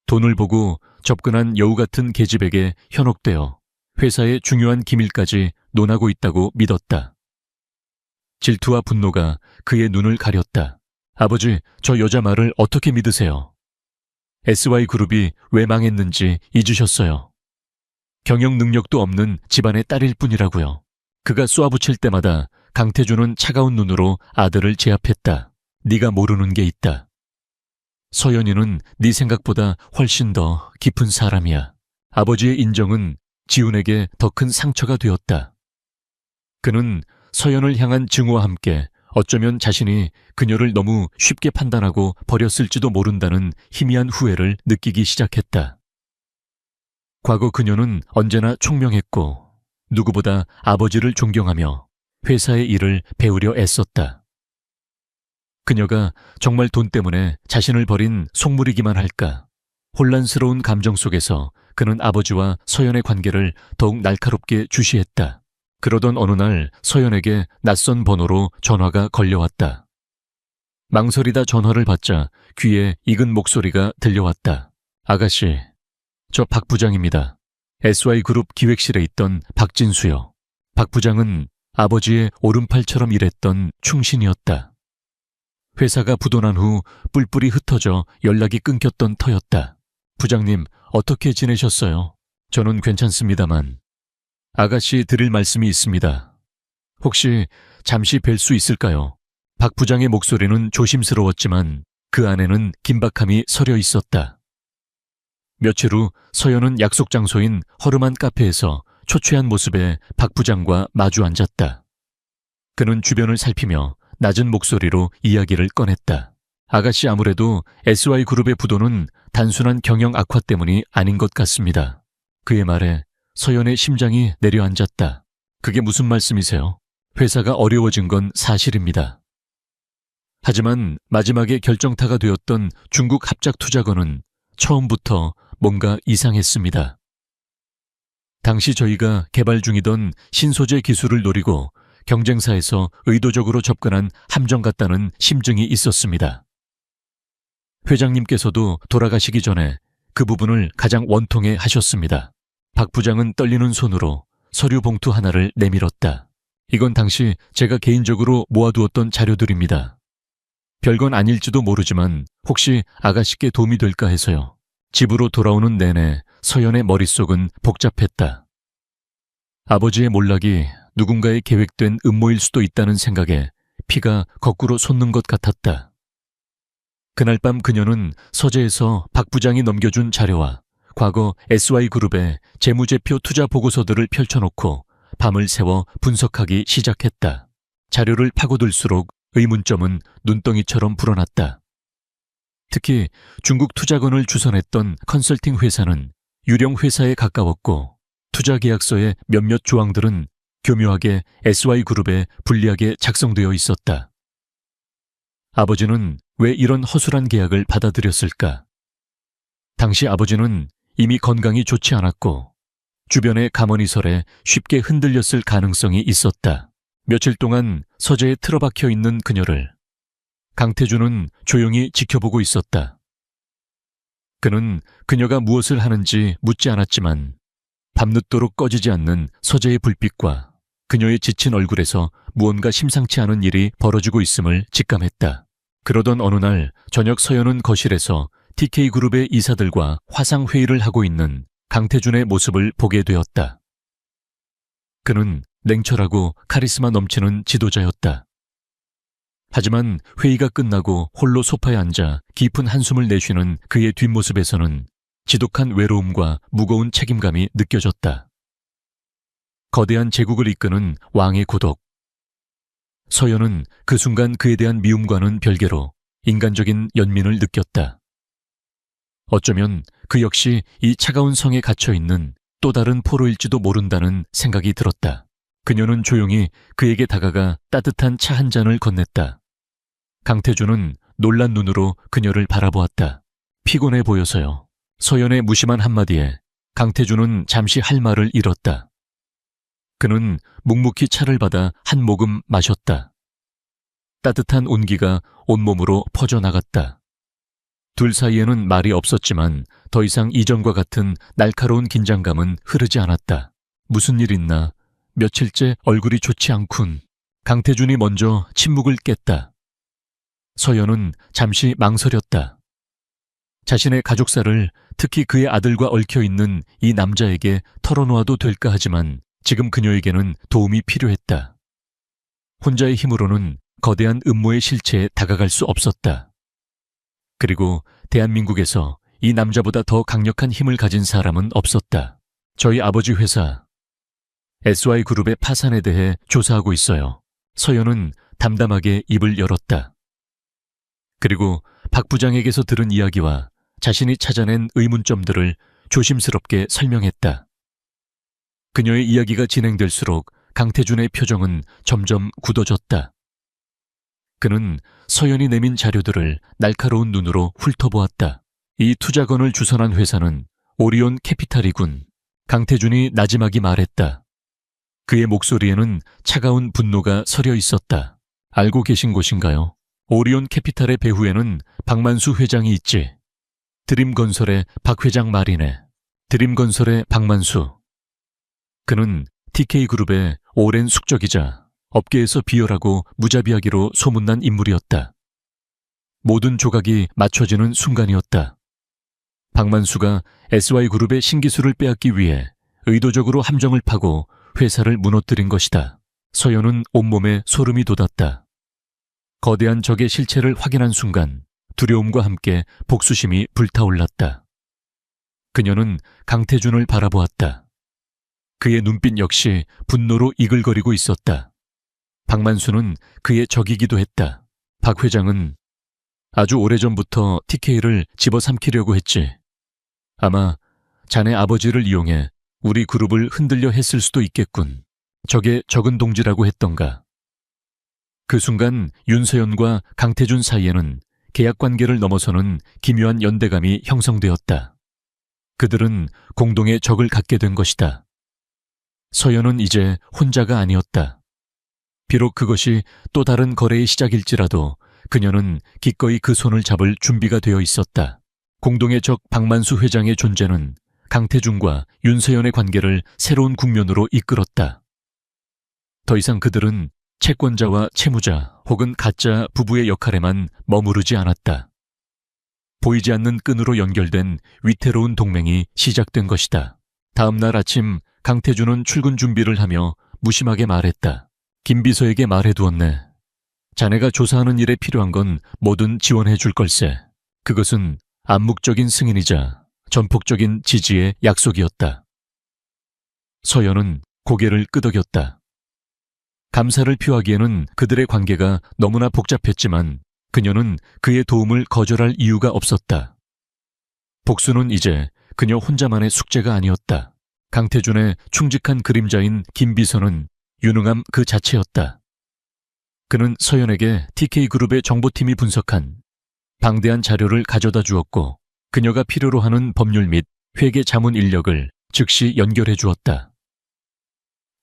돈을 보고 접근한 여우 같은 계집에게 현혹되어 회사의 중요한 기밀까지 논하고 있다고 믿었다. 질투와 분노가 그의 눈을 가렸다. 아버지, 저 여자 말을 어떻게 믿으세요? SY그룹이 왜 망했는지 잊으셨어요. 경영 능력도 없는 집안의 딸일 뿐이라고요. 그가 쏘아붙일 때마다 강태준은 차가운 눈으로 아들을 제압했다. 네가 모르는 게 있다. 서연이는 네 생각보다 훨씬 더 깊은 사람이야. 아버지의 인정은 지훈에게 더 큰 상처가 되었다. 그는 서연을 향한 증오와 함께 어쩌면 자신이 그녀를 너무 쉽게 판단하고 버렸을지도 모른다는 희미한 후회를 느끼기 시작했다. 과거 그녀는 언제나 총명했고 누구보다 아버지를 존경하며 회사의 일을 배우려 애썼다. 그녀가 정말 돈 때문에 자신을 버린 속물이기만 할까? 혼란스러운 감정 속에서 그는 아버지와 서연의 관계를 더욱 날카롭게 주시했다. 그러던 어느 날 서연에게 낯선 번호로 전화가 걸려왔다. 망설이다 전화를 받자 귀에 익은 목소리가 들려왔다. 아가씨, 저 박 부장입니다. SY그룹 기획실에 있던 박진수요. 박 부장은 아버지의 오른팔처럼 일했던 충신이었다. 회사가 부도난 후 뿔뿔이 흩어져 연락이 끊겼던 터였다. 부장님, 어떻게 지내셨어요? 저는 괜찮습니다만. 아가씨 드릴 말씀이 있습니다. 혹시 잠시 뵐 수 있을까요? 박 부장의 목소리는 조심스러웠지만 그 안에는 긴박함이 서려 있었다. 며칠 후 서연은 약속 장소인 허름한 카페에서 초췌한 모습의 박 부장과 마주 앉았다. 그는 주변을 살피며 낮은 목소리로 이야기를 꺼냈다. 아가씨, 아무래도 SY그룹의 부도는 단순한 경영 악화 때문이 아닌 것 같습니다. 그의 말에 서연의 심장이 내려앉았다. 그게 무슨 말씀이세요? 회사가 어려워진 건 사실입니다. 하지만 마지막에 결정타가 되었던 중국 합작투자건은 처음부터 뭔가 이상했습니다. 당시 저희가 개발 중이던 신소재 기술을 노리고 경쟁사에서 의도적으로 접근한 함정 같다는 심증이 있었습니다. 회장님께서도 돌아가시기 전에 그 부분을 가장 원통해 하셨습니다. 박 부장은 떨리는 손으로 서류 봉투 하나를 내밀었다. 이건 당시 제가 개인적으로 모아두었던 자료들입니다. 별건 아닐지도 모르지만 혹시 아가씨께 도움이 될까 해서요. 집으로 돌아오는 내내 서연의 머릿속은 복잡했다. 아버지의 몰락이 누군가의 계획된 음모일 수도 있다는 생각에 피가 거꾸로 솟는 것 같았다. 그날 밤 그녀는 서재에서 박 부장이 넘겨준 자료와 과거 SY그룹의 재무제표 투자 보고서들을 펼쳐놓고 밤을 새워 분석하기 시작했다. 자료를 파고들수록 의문점은 눈덩이처럼 불어났다. 특히 중국 투자건을 주선했던 컨설팅 회사는 유령 회사에 가까웠고 투자 계약서의 몇몇 조항들은 교묘하게 SY그룹에 불리하게 작성되어 있었다. 아버지는 왜 이런 허술한 계약을 받아들였을까? 당시 아버지는 이미 건강이 좋지 않았고 주변의 감언이설에 쉽게 흔들렸을 가능성이 있었다. 며칠 동안 서재에 틀어박혀 있는 그녀를 강태준은 조용히 지켜보고 있었다. 그는 그녀가 무엇을 하는지 묻지 않았지만 밤늦도록 꺼지지 않는 서재의 불빛과 그녀의 지친 얼굴에서 무언가 심상치 않은 일이 벌어지고 있음을 직감했다. 그러던 어느 날 저녁 서연은 거실에서 TK그룹의 이사들과 화상회의를 하고 있는 강태준의 모습을 보게 되었다. 그는 냉철하고 카리스마 넘치는 지도자였다. 하지만 회의가 끝나고 홀로 소파에 앉아 깊은 한숨을 내쉬는 그의 뒷모습에서는 지독한 외로움과 무거운 책임감이 느껴졌다. 거대한 제국을 이끄는 왕의 고독. 서연은 그 순간 그에 대한 미움과는 별개로 인간적인 연민을 느꼈다. 어쩌면 그 역시 이 차가운 성에 갇혀있는 또 다른 포로일지도 모른다는 생각이 들었다. 그녀는 조용히 그에게 다가가 따뜻한 차 한 잔을 건넸다. 강태준은 놀란 눈으로 그녀를 바라보았다. 피곤해 보여서요. 서연의 무심한 한마디에 강태준은 잠시 할 말을 잃었다. 그는 묵묵히 차를 받아 한 모금 마셨다. 따뜻한 온기가 온몸으로 퍼져나갔다. 둘 사이에는 말이 없었지만 더 이상 이전과 같은 날카로운 긴장감은 흐르지 않았다. 무슨 일 있나? 며칠째 얼굴이 좋지 않군. 강태준이 먼저 침묵을 깼다. 서연은 잠시 망설였다. 자신의 가족사를, 특히 그의 아들과 얽혀있는 이 남자에게 털어놓아도 될까 하지만 지금 그녀에게는 도움이 필요했다. 혼자의 힘으로는 거대한 음모의 실체에 다가갈 수 없었다. 그리고 대한민국에서 이 남자보다 더 강력한 힘을 가진 사람은 없었다. 저희 아버지 회사 SY그룹의 파산에 대해 조사하고 있어요. 서연은 담담하게 입을 열었다. 그리고 박 부장에게서 들은 이야기와 자신이 찾아낸 의문점들을 조심스럽게 설명했다. 그녀의 이야기가 진행될수록 강태준의 표정은 점점 굳어졌다. 그는 서연이 내민 자료들을 날카로운 눈으로 훑어보았다. 이 투자건을 주선한 회사는 오리온 캐피탈이군. 강태준이 나지막이 말했다. 그의 목소리에는 차가운 분노가 서려 있었다. 알고 계신 곳인가요? 오리온 캐피탈의 배후에는 박만수 회장이 있지. 드림건설의 박 회장 말이네. 드림건설의 박만수. 그는 TK그룹의 오랜 숙적이자 업계에서 비열하고 무자비하기로 소문난 인물이었다. 모든 조각이 맞춰지는 순간이었다. 박만수가 SY그룹의 신기술을 빼앗기 위해 의도적으로 함정을 파고 회사를 무너뜨린 것이다. 서연은 온몸에 소름이 돋았다. 거대한 적의 실체를 확인한 순간 두려움과 함께 복수심이 불타올랐다. 그녀는 강태준을 바라보았다. 그의 눈빛 역시 분노로 이글거리고 있었다. 박만수는 그의 적이기도 했다. 박 회장은 아주 오래전부터 TK를 집어삼키려고 했지. 아마 자네 아버지를 이용해 우리 그룹을 흔들려 했을 수도 있겠군. 적의 적은 동지라고 했던가. 그 순간 윤서연과 강태준 사이에는 계약 관계를 넘어서는 기묘한 연대감이 형성되었다. 그들은 공동의 적을 갖게 된 것이다. 서연은 이제 혼자가 아니었다. 비록 그것이 또 다른 거래의 시작일지라도 그녀는 기꺼이 그 손을 잡을 준비가 되어 있었다. 공동의 적 박만수 회장의 존재는 강태준과 윤서연의 관계를 새로운 국면으로 이끌었다. 더 이상 그들은 채권자와 채무자 혹은 가짜 부부의 역할에만 머무르지 않았다. 보이지 않는 끈으로 연결된 위태로운 동맹이 시작된 것이다. 다음 날 아침 강태준은 출근 준비를 하며 무심하게 말했다. 김 비서에게 말해두었네. 자네가 조사하는 일에 필요한 건 뭐든 지원해 줄 걸세. 그것은 암묵적인 승인이자 전폭적인 지지의 약속이었다. 서연은 고개를 끄덕였다. 감사를 표하기에는 그들의 관계가 너무나 복잡했지만 그녀는 그의 도움을 거절할 이유가 없었다. 복수는 이제 그녀 혼자만의 숙제가 아니었다. 강태준의 충직한 그림자인 김 비서는 유능함 그 자체였다. 그는 서연에게 TK그룹의 정보팀이 분석한 방대한 자료를 가져다 주었고 그녀가 필요로 하는 법률 및 회계 자문 인력을 즉시 연결해 주었다.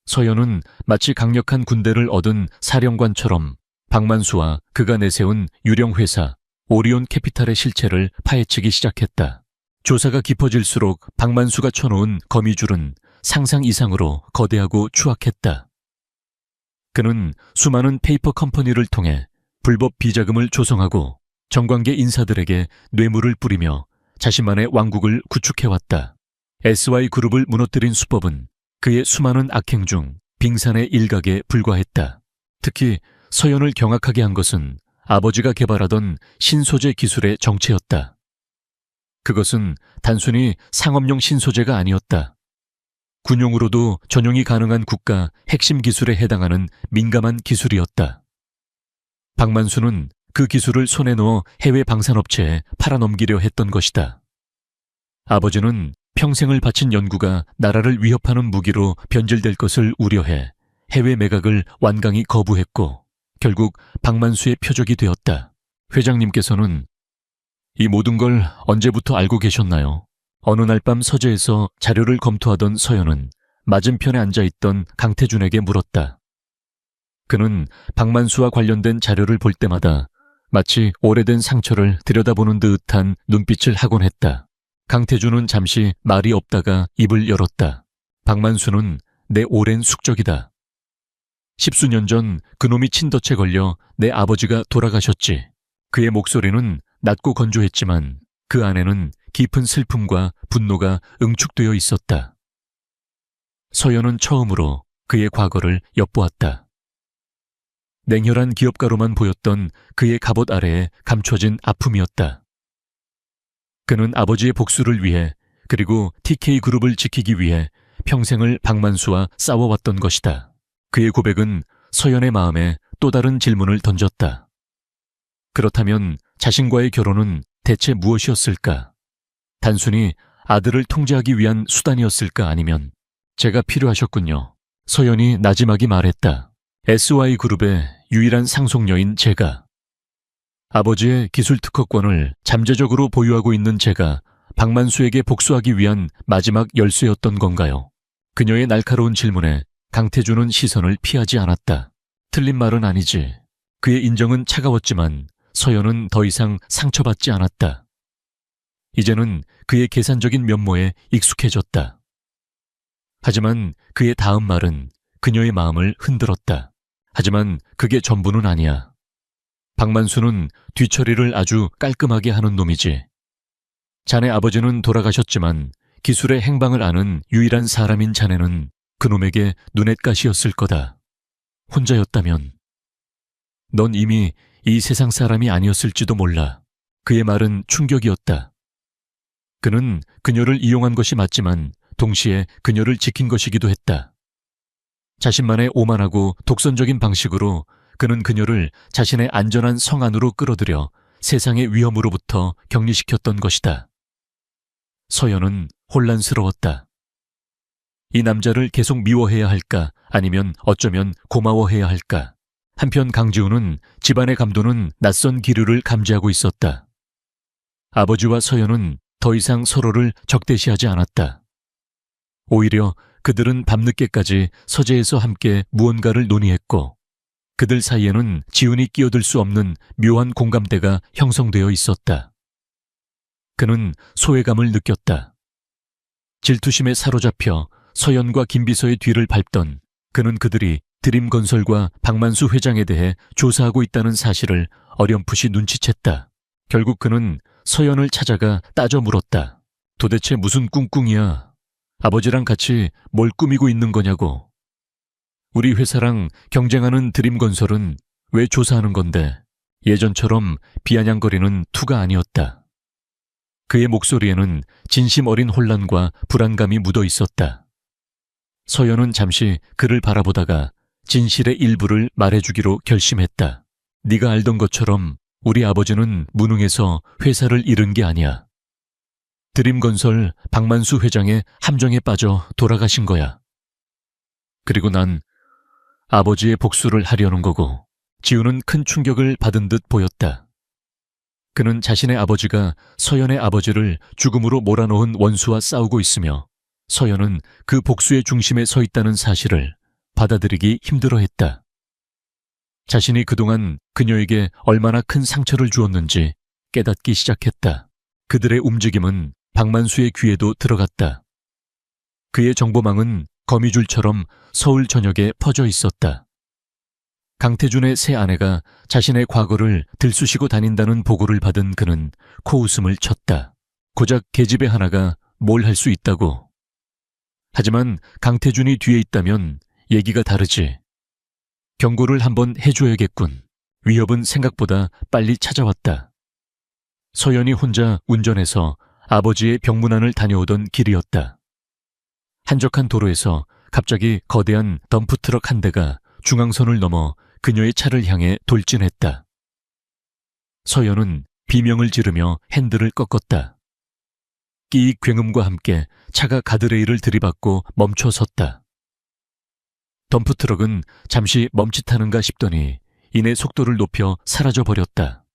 서연은 마치 강력한 군대를 얻은 사령관처럼 박만수와 그가 내세운 유령 회사 오리온 캐피탈의 실체를 파헤치기 시작했다. 조사가 깊어질수록 박만수가 쳐놓은 거미줄은 상상 이상으로 거대하고 추악했다. 그는 수많은 페이퍼 컴퍼니를 통해 불법 비자금을 조성하고 정관계 인사들에게 뇌물을 뿌리며 자신만의 왕국을 구축해왔다. SY그룹을 무너뜨린 수법은 그의 수많은 악행 중 빙산의 일각에 불과했다. 특히 서연을 경악하게 한 것은 아버지가 개발하던 신소재 기술의 정체였다. 그것은 단순히 상업용 신소재가 아니었다. 군용으로도 전용이 가능한 국가 핵심 기술에 해당하는 민감한 기술이었다. 박만수는 그 기술을 손에 넣어 해외 방산업체에 팔아넘기려 했던 것이다. 아버지는 평생을 바친 연구가 나라를 위협하는 무기로 변질될 것을 우려해 해외 매각을 완강히 거부했고 결국 박만수의 표적이 되었다. 회장님께서는 이 모든 걸 언제부터 알고 계셨나요? 어느 날 밤 서재에서 자료를 검토하던 서연은 맞은편에 앉아있던 강태준에게 물었다. 그는 박만수와 관련된 자료를 볼 때마다 마치 오래된 상처를 들여다보는 듯한 눈빛을 하곤 했다. 강태준은 잠시 말이 없다가 입을 열었다. 박만수는 내 오랜 숙적이다. 10수년 전 그놈이 친덫에 걸려 내 아버지가 돌아가셨지. 그의 목소리는 낮고 건조했지만 그 안에는 깊은 슬픔과 분노가 응축되어 있었다. 서연은 처음으로 그의 과거를 엿보았다. 냉혈한 기업가로만 보였던 그의 갑옷 아래에 감춰진 아픔이었다. 그는 아버지의 복수를 위해 그리고 TK그룹을 지키기 위해 평생을 박만수와 싸워왔던 것이다. 그의 고백은 서연의 마음에 또 다른 질문을 던졌다. 그렇다면 자신과의 결혼은 대체 무엇이었을까? 단순히 아들을 통제하기 위한 수단이었을까? 아니면 제가 필요하셨군요. 서연이 나지막이 말했다. SY그룹의 유일한 상속녀인 제가. 아버지의 기술 특허권을 잠재적으로 보유하고 있는 제가 박만수에게 복수하기 위한 마지막 열쇠였던 건가요? 그녀의 날카로운 질문에 강태준은 시선을 피하지 않았다. 틀린 말은 아니지. 그의 인정은 차가웠지만 서연은 더 이상 상처받지 않았다. 이제는 그의 계산적인 면모에 익숙해졌다. 하지만 그의 다음 말은 그녀의 마음을 흔들었다. 하지만 그게 전부는 아니야. 박만수는 뒤처리를 아주 깔끔하게 하는 놈이지. 자네 아버지는 돌아가셨지만 기술의 행방을 아는 유일한 사람인 자네는 그놈에게 눈엣가시였을 거다. 혼자였다면. 넌 이미 이 세상 사람이 아니었을지도 몰라. 그의 말은 충격이었다. 그는 그녀를 이용한 것이 맞지만 동시에 그녀를 지킨 것이기도 했다. 자신만의 오만하고 독선적인 방식으로 그는 그녀를 자신의 안전한 성 안으로 끌어들여 세상의 위험으로부터 격리시켰던 것이다. 서연은 혼란스러웠다. 이 남자를 계속 미워해야 할까 아니면 어쩌면 고마워해야 할까. 한편 강지우는 집안의 감도는 낯선 기류를 감지하고 있었다. 아버지와 서연은 더 이상 서로를 적대시하지 않았다. 오히려 그들은 밤늦게까지 서재에서 함께 무언가를 논의했고 그들 사이에는 지훈이 끼어들 수 없는 묘한 공감대가 형성되어 있었다. 그는 소외감을 느꼈다. 질투심에 사로잡혀 서연과 김비서의 뒤를 밟던 그는 그들이 드림건설과 박만수 회장에 대해 조사하고 있다는 사실을 어렴풋이 눈치챘다. 결국 그는 서연을 찾아가 따져 물었다. 도대체 무슨 꿍꿍이야? 아버지랑 같이 뭘 꾸미고 있는 거냐고. 우리 회사랑 경쟁하는 드림건설은 왜 조사하는 건데? 예전처럼 비아냥거리는 투가 아니었다. 그의 목소리에는 진심 어린 혼란과 불안감이 묻어 있었다. 서연은 잠시 그를 바라보다가 진실의 일부를 말해주기로 결심했다. 네가 알던 것처럼 우리 아버지는 무능해서 회사를 잃은 게 아니야. 드림건설 박만수 회장의 함정에 빠져 돌아가신 거야. 그리고 난 아버지의 복수를 하려는 거고. 지우는 큰 충격을 받은 듯 보였다. 그는 자신의 아버지가 서연의 아버지를 죽음으로 몰아넣은 원수와 싸우고 있으며 서연은 그 복수의 중심에 서 있다는 사실을 받아들이기 힘들어했다. 자신이 그동안 그녀에게 얼마나 큰 상처를 주었는지 깨닫기 시작했다. 그들의 움직임은 박만수의 귀에도 들어갔다. 그의 정보망은 거미줄처럼 서울 전역에 퍼져 있었다. 강태준의 새 아내가 자신의 과거를 들쑤시고 다닌다는 보고를 받은 그는 코웃음을 쳤다. 고작 계집애 하나가 뭘 할 수 있다고. 하지만 강태준이 뒤에 있다면 얘기가 다르지. 경고를 한번 해줘야겠군. 위협은 생각보다 빨리 찾아왔다. 서연이 혼자 운전해서 아버지의 병문안을 다녀오던 길이었다. 한적한 도로에서 갑자기 거대한 덤프트럭 한 대가 중앙선을 넘어 그녀의 차를 향해 돌진했다. 서연은 비명을 지르며 핸들을 꺾었다. 끼익 굉음과 함께 차가 가드레일을 들이받고 멈춰 섰다. 덤프트럭은 잠시 멈칫하는가 싶더니 이내 속도를 높여 사라져버렸다.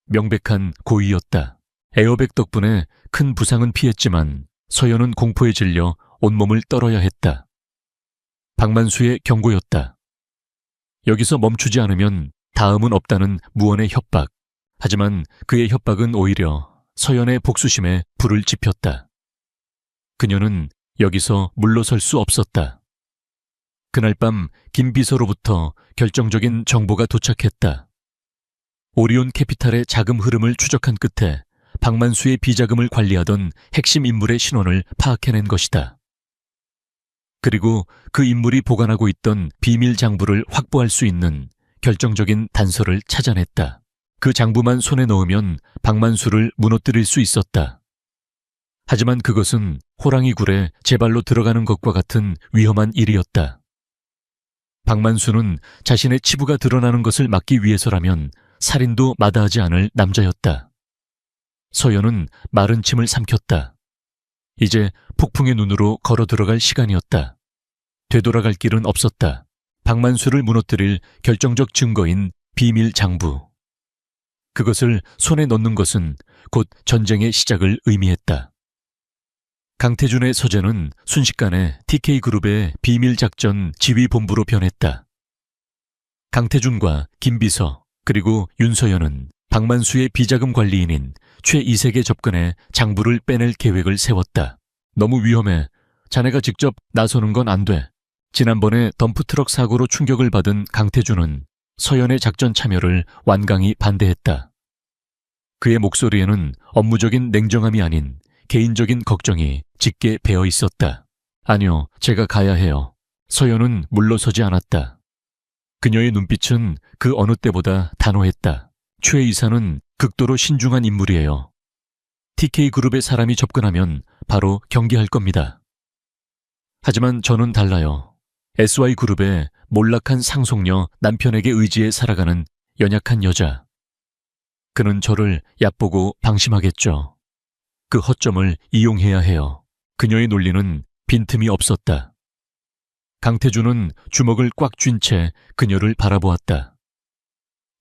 명백한 고의였다. 에어백 덕분에 큰 부상은 피했지만 서연은 공포에 질려 온몸을 떨어야 했다. 박만수의 경고였다. 여기서 멈추지 않으면 다음은 없다는 무언의 협박. 하지만 그의 협박은 오히려 서연의 복수심에 불을 지폈다. 그녀는 여기서 물러설 수 없었다. 그날 밤 김 비서로부터 결정적인 정보가 도착했다. 오리온 캐피탈의 자금 흐름을 추적한 끝에 박만수의 비자금을 관리하던 핵심 인물의 신원을 파악해낸 것이다. 그리고 그 인물이 보관하고 있던 비밀 장부를 확보할 수 있는 결정적인 단서를 찾아냈다. 그 장부만 손에 넣으면 박만수를 무너뜨릴 수 있었다. 하지만 그것은 호랑이 굴에 제 발로 들어가는 것과 같은 위험한 일이었다. 박만수는 자신의 치부가 드러나는 것을 막기 위해서라면 살인도 마다하지 않을 남자였다. 서연은 마른 침을 삼켰다. 이제 폭풍의 눈으로 걸어 들어갈 시간이었다. 되돌아갈 길은 없었다. 박만수를 무너뜨릴 결정적 증거인 비밀 장부. 그것을 손에 넣는 것은 곧 전쟁의 시작을 의미했다. 강태준의 서재는 순식간에 TK그룹의 비밀작전 지휘본부로 변했다. 강태준과 김비서 그리고 윤서연은 박만수의 비자금 관리인인 최이색에 접근해 장부를 빼낼 계획을 세웠다. 너무 위험해. 자네가 직접 나서는 건 안 돼. 지난번에 덤프트럭 사고로 충격을 받은 강태준은 서연의 작전 참여를 완강히 반대했다. 그의 목소리에는 업무적인 냉정함이 아닌 개인적인 걱정이 짙게 배어 있었다. 아니요, 제가 가야 해요. 서연은 물러서지 않았다. 그녀의 눈빛은 그 어느 때보다 단호했다. 최 이사는 극도로 신중한 인물이에요. TK그룹의 사람이 접근하면 바로 경계할 겁니다. 하지만 저는 달라요. SY그룹의 몰락한 상속녀 남편에게 의지해 살아가는 연약한 여자. 그는 저를 얕보고 방심하겠죠. 그 허점을 이용해야 해요. 그녀의 논리는 빈틈이 없었다. 강태준은 주먹을 꽉 쥔 채 그녀를 바라보았다.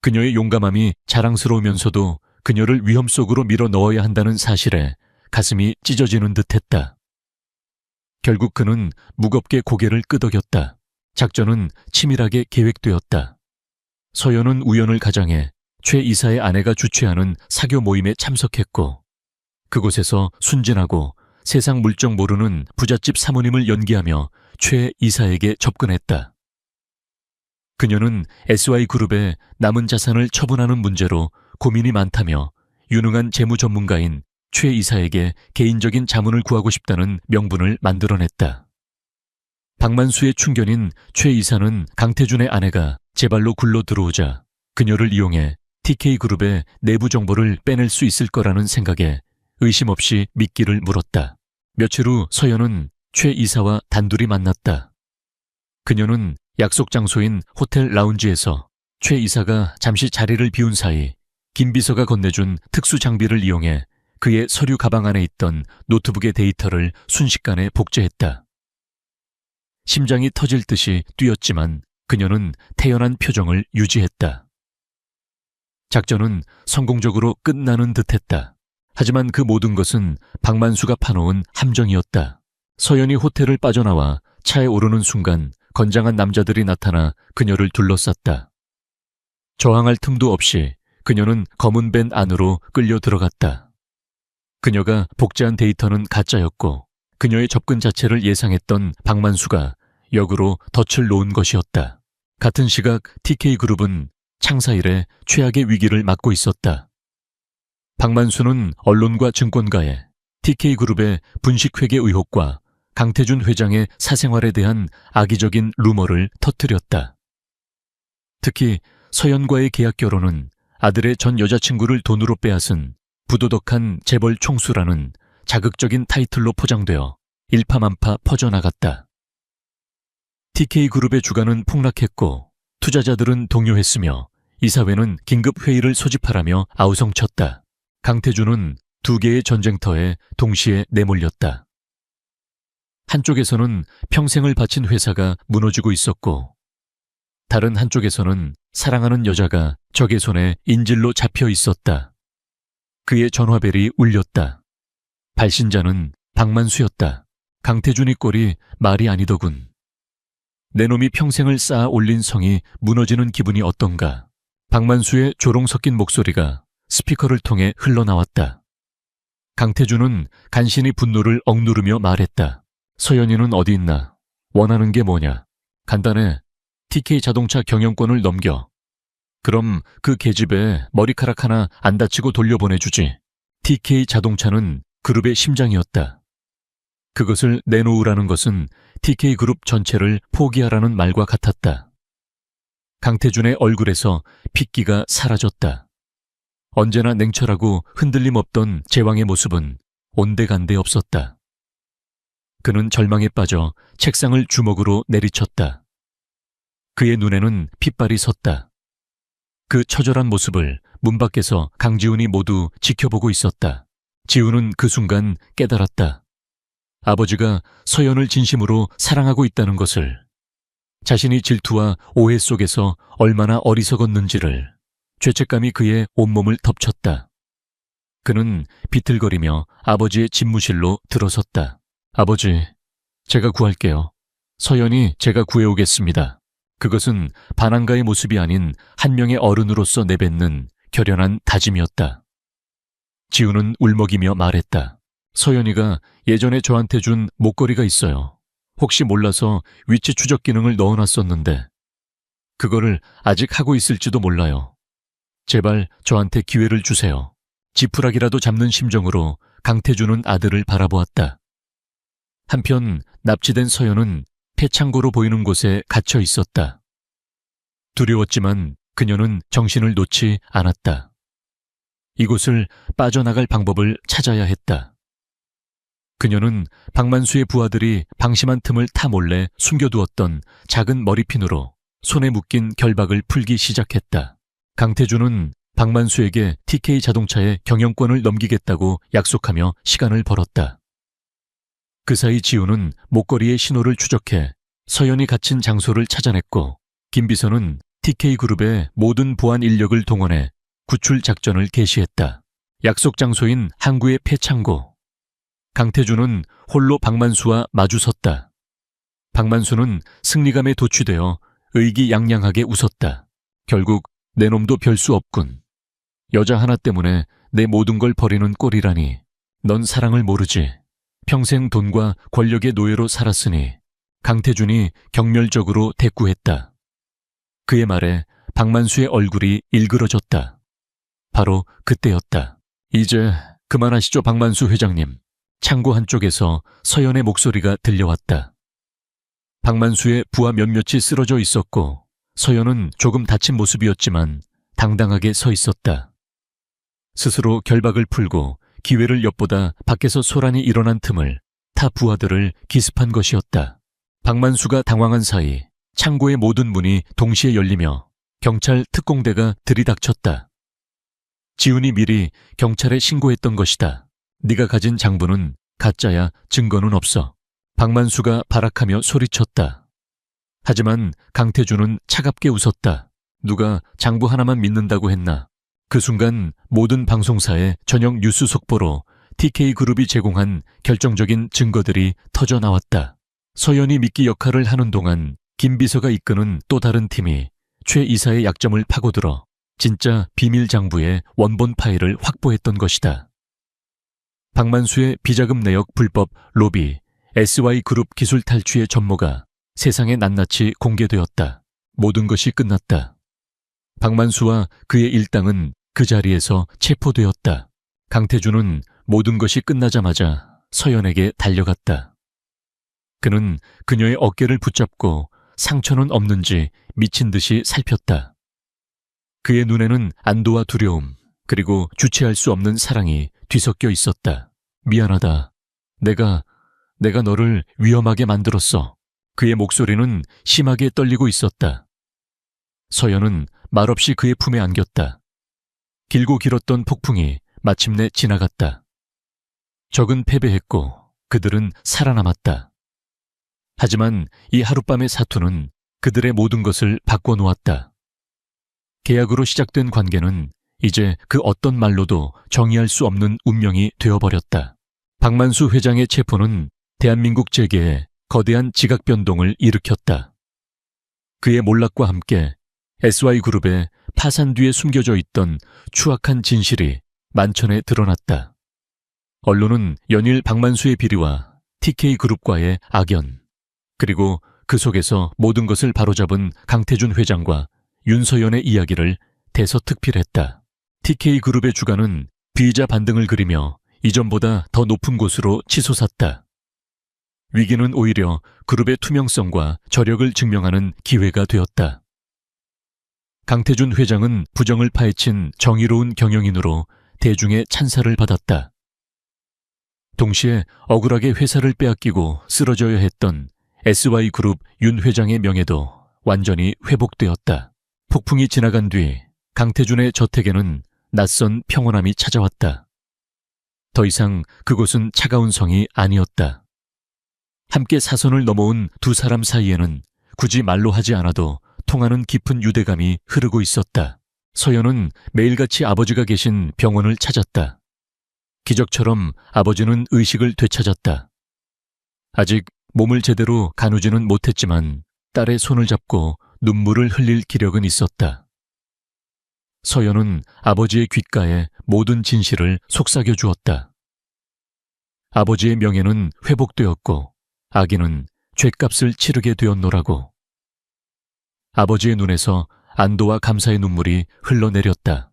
그녀의 용감함이 자랑스러우면서도 그녀를 위험 속으로 밀어 넣어야 한다는 사실에 가슴이 찢어지는 듯했다. 결국 그는 무겁게 고개를 끄덕였다. 작전은 치밀하게 계획되었다. 서연은 우연을 가장해 최 이사의 아내가 주최하는 사교 모임에 참석했고 그곳에서 순진하고 세상 물정 모르는 부잣집 사모님을 연기하며 최 이사에게 접근했다. 그녀는 SY그룹의 남은 자산을 처분하는 문제로 고민이 많다며 유능한 재무 전문가인 최 이사에게 개인적인 자문을 구하고 싶다는 명분을 만들어냈다. 박만수의 충견인 최 이사는 강태준의 아내가 제 발로 굴러 들어오자 그녀를 이용해 TK그룹의 내부 정보를 빼낼 수 있을 거라는 생각에 의심 없이 미끼를 물었다. 며칠 후 서연은 최 이사와 단둘이 만났다. 그녀는 약속 장소인 호텔 라운지에서 최 이사가 잠시 자리를 비운 사이 김 비서가 건네준 특수 장비를 이용해 그의 서류 가방 안에 있던 노트북의 데이터를 순식간에 복제했다. 심장이 터질 듯이 뛰었지만 그녀는 태연한 표정을 유지했다. 작전은 성공적으로 끝나는 듯했다. 하지만 그 모든 것은 박만수가 파놓은 함정이었다. 서연이 호텔을 빠져나와 차에 오르는 순간 건장한 남자들이 나타나 그녀를 둘러쌌다. 저항할 틈도 없이 그녀는 검은 밴 안으로 끌려 들어갔다. 그녀가 복제한 데이터는 가짜였고 그녀의 접근 자체를 예상했던 박만수가 역으로 덫을 놓은 것이었다. 같은 시각 TK그룹은 창사 이래 최악의 위기를 맞고 있었다. 박만수는 언론과 증권가에 TK그룹의 분식회계 의혹과 강태준 회장의 사생활에 대한 악의적인 루머를 터뜨렸다. 특히 서연과의 계약 결혼은 아들의 전 여자친구를 돈으로 빼앗은 부도덕한 재벌 총수라는 자극적인 타이틀로 포장되어 일파만파 퍼져나갔다. TK그룹의 주가는 폭락했고 투자자들은 동요했으며 이사회는 긴급 회의를 소집하라며 아우성쳤다. 강태준은 두 개의 전쟁터에 동시에 내몰렸다. 한쪽에서는 평생을 바친 회사가 무너지고 있었고 다른 한쪽에서는 사랑하는 여자가 적의 손에 인질로 잡혀 있었다. 그의 전화벨이 울렸다. 발신자는 박만수였다. 강태준이 꼴이 말이 아니더군. 내 놈이 평생을 쌓아 올린 성이 무너지는 기분이 어떤가. 박만수의 조롱 섞인 목소리가 스피커를 통해 흘러나왔다. 강태준은 간신히 분노를 억누르며 말했다. 서연이는 어디 있나? 원하는 게 뭐냐? 간단해. TK 자동차 경영권을 넘겨. 그럼 그 계집애 머리카락 하나 안 다치고 돌려보내주지. TK 자동차는 그룹의 심장이었다. 그것을 내놓으라는 것은 TK 그룹 전체를 포기하라는 말과 같았다. 강태준의 얼굴에서 핏기가 사라졌다. 언제나 냉철하고 흔들림 없던 제왕의 모습은 온데간데 없었다. 그는 절망에 빠져 책상을 주먹으로 내리쳤다. 그의 눈에는 핏발이 섰다. 그 처절한 모습을 문 밖에서 강지훈이 모두 지켜보고 있었다. 지훈은 그 순간 깨달았다. 아버지가 서연을 진심으로 사랑하고 있다는 것을, 자신이 질투와 오해 속에서 얼마나 어리석었는지를. 죄책감이 그의 온몸을 덮쳤다. 그는 비틀거리며 아버지의 집무실로 들어섰다. 아버지, 제가 구할게요. 서연이 제가 구해오겠습니다. 그것은 반항가의 모습이 아닌 한 명의 어른으로서 내뱉는 결연한 다짐이었다. 지우는 울먹이며 말했다. 서연이가 예전에 저한테 준 목걸이가 있어요. 혹시 몰라서 위치 추적 기능을 넣어놨었는데 그거를 아직 하고 있을지도 몰라요. 제발 저한테 기회를 주세요. 지푸라기라도 잡는 심정으로 강태준은 아들을 바라보았다. 한편 납치된 서연은 폐창고로 보이는 곳에 갇혀 있었다. 두려웠지만 그녀는 정신을 놓지 않았다. 이곳을 빠져나갈 방법을 찾아야 했다. 그녀는 박만수의 부하들이 방심한 틈을 타 몰래 숨겨두었던 작은 머리핀으로 손에 묶인 결박을 풀기 시작했다. 강태준은 박만수에게 TK 자동차의 경영권을 넘기겠다고 약속하며 시간을 벌었다. 그 사이 지우는 목걸이의 신호를 추적해 서연이 갇힌 장소를 찾아냈고, 김 비서는 TK 그룹의 모든 보안 인력을 동원해 구출 작전을 개시했다. 약속 장소인 항구의 폐창고. 강태준은 홀로 박만수와 마주섰다. 박만수는 승리감에 도취되어 의기양양하게 웃었다. 결국 내 놈도 별 수 없군. 여자 하나 때문에 내 모든 걸 버리는 꼴이라니. 넌 사랑을 모르지. 평생 돈과 권력의 노예로 살았으니. 강태준이 경멸적으로 대꾸했다. 그의 말에 박만수의 얼굴이 일그러졌다. 바로 그때였다. 이제 그만하시죠, 박만수 회장님. 창고 한쪽에서 서연의 목소리가 들려왔다. 박만수의 부하 몇몇이 쓰러져 있었고 서연은 조금 다친 모습이었지만 당당하게 서 있었다. 스스로 결박을 풀고 기회를 엿보다 밖에서 소란이 일어난 틈을 타 부하들을 기습한 것이었다. 박만수가 당황한 사이 창고의 모든 문이 동시에 열리며 경찰 특공대가 들이닥쳤다. 지훈이 미리 경찰에 신고했던 것이다. 네가 가진 장부는 가짜야, 증거는 없어. 박만수가 발악하며 소리쳤다. 하지만 강태준은 차갑게 웃었다. 누가 장부 하나만 믿는다고 했나. 그 순간 모든 방송사의 저녁 뉴스 속보로 TK그룹이 제공한 결정적인 증거들이 터져 나왔다. 서연이 미끼 역할을 하는 동안 김 비서가 이끄는 또 다른 팀이 최 이사의 약점을 파고들어 진짜 비밀 장부의 원본 파일을 확보했던 것이다. 박만수의 비자금 내역 불법 로비, SY그룹 기술 탈취의 전모가 세상에 낱낱이 공개되었다. 모든 것이 끝났다. 박만수와 그의 일당은 그 자리에서 체포되었다. 강태준은 모든 것이 끝나자마자 서연에게 달려갔다. 그는 그녀의 어깨를 붙잡고 상처는 없는지 미친 듯이 살폈다. 그의 눈에는 안도와 두려움, 그리고 주체할 수 없는 사랑이 뒤섞여 있었다. 미안하다. 내가 너를 위험하게 만들었어. 그의 목소리는 심하게 떨리고 있었다. 서연은 말없이 그의 품에 안겼다. 길고 길었던 폭풍이 마침내 지나갔다. 적은 패배했고 그들은 살아남았다. 하지만 이 하룻밤의 사투는 그들의 모든 것을 바꿔놓았다. 계약으로 시작된 관계는 이제 그 어떤 말로도 정의할 수 없는 운명이 되어버렸다. 박만수 회장의 체포는 대한민국 재계에 거대한 지각 변동을 일으켰다. 그의 몰락과 함께 SY그룹의 파산 뒤에 숨겨져 있던 추악한 진실이 만천에 드러났다. 언론은 연일 박만수의 비리와 TK그룹과의 악연, 그리고 그 속에서 모든 것을 바로잡은 강태준 회장과 윤서연의 이야기를 대서특필했다. TK그룹의 주가는 비이자 반등을 그리며 이전보다 더 높은 곳으로 치솟았다. 위기는 오히려 그룹의 투명성과 저력을 증명하는 기회가 되었다. 강태준 회장은 부정을 파헤친 정의로운 경영인으로 대중의 찬사를 받았다. 동시에 억울하게 회사를 빼앗기고 쓰러져야 했던 SY그룹 윤 회장의 명예도 완전히 회복되었다. 폭풍이 지나간 뒤 강태준의 저택에는 낯선 평온함이 찾아왔다. 더 이상 그곳은 차가운 성이 아니었다. 함께 사선을 넘어온 두 사람 사이에는 굳이 말로 하지 않아도 통하는 깊은 유대감이 흐르고 있었다. 서연은 매일같이 아버지가 계신 병원을 찾았다. 기적처럼 아버지는 의식을 되찾았다. 아직 몸을 제대로 가누지는 못했지만 딸의 손을 잡고 눈물을 흘릴 기력은 있었다. 서연은 아버지의 귓가에 모든 진실을 속삭여 주었다. 아버지의 명예는 회복되었고 아기는 죗값을 치르게 되었노라고. 아버지의 눈에서 안도와 감사의 눈물이 흘러내렸다.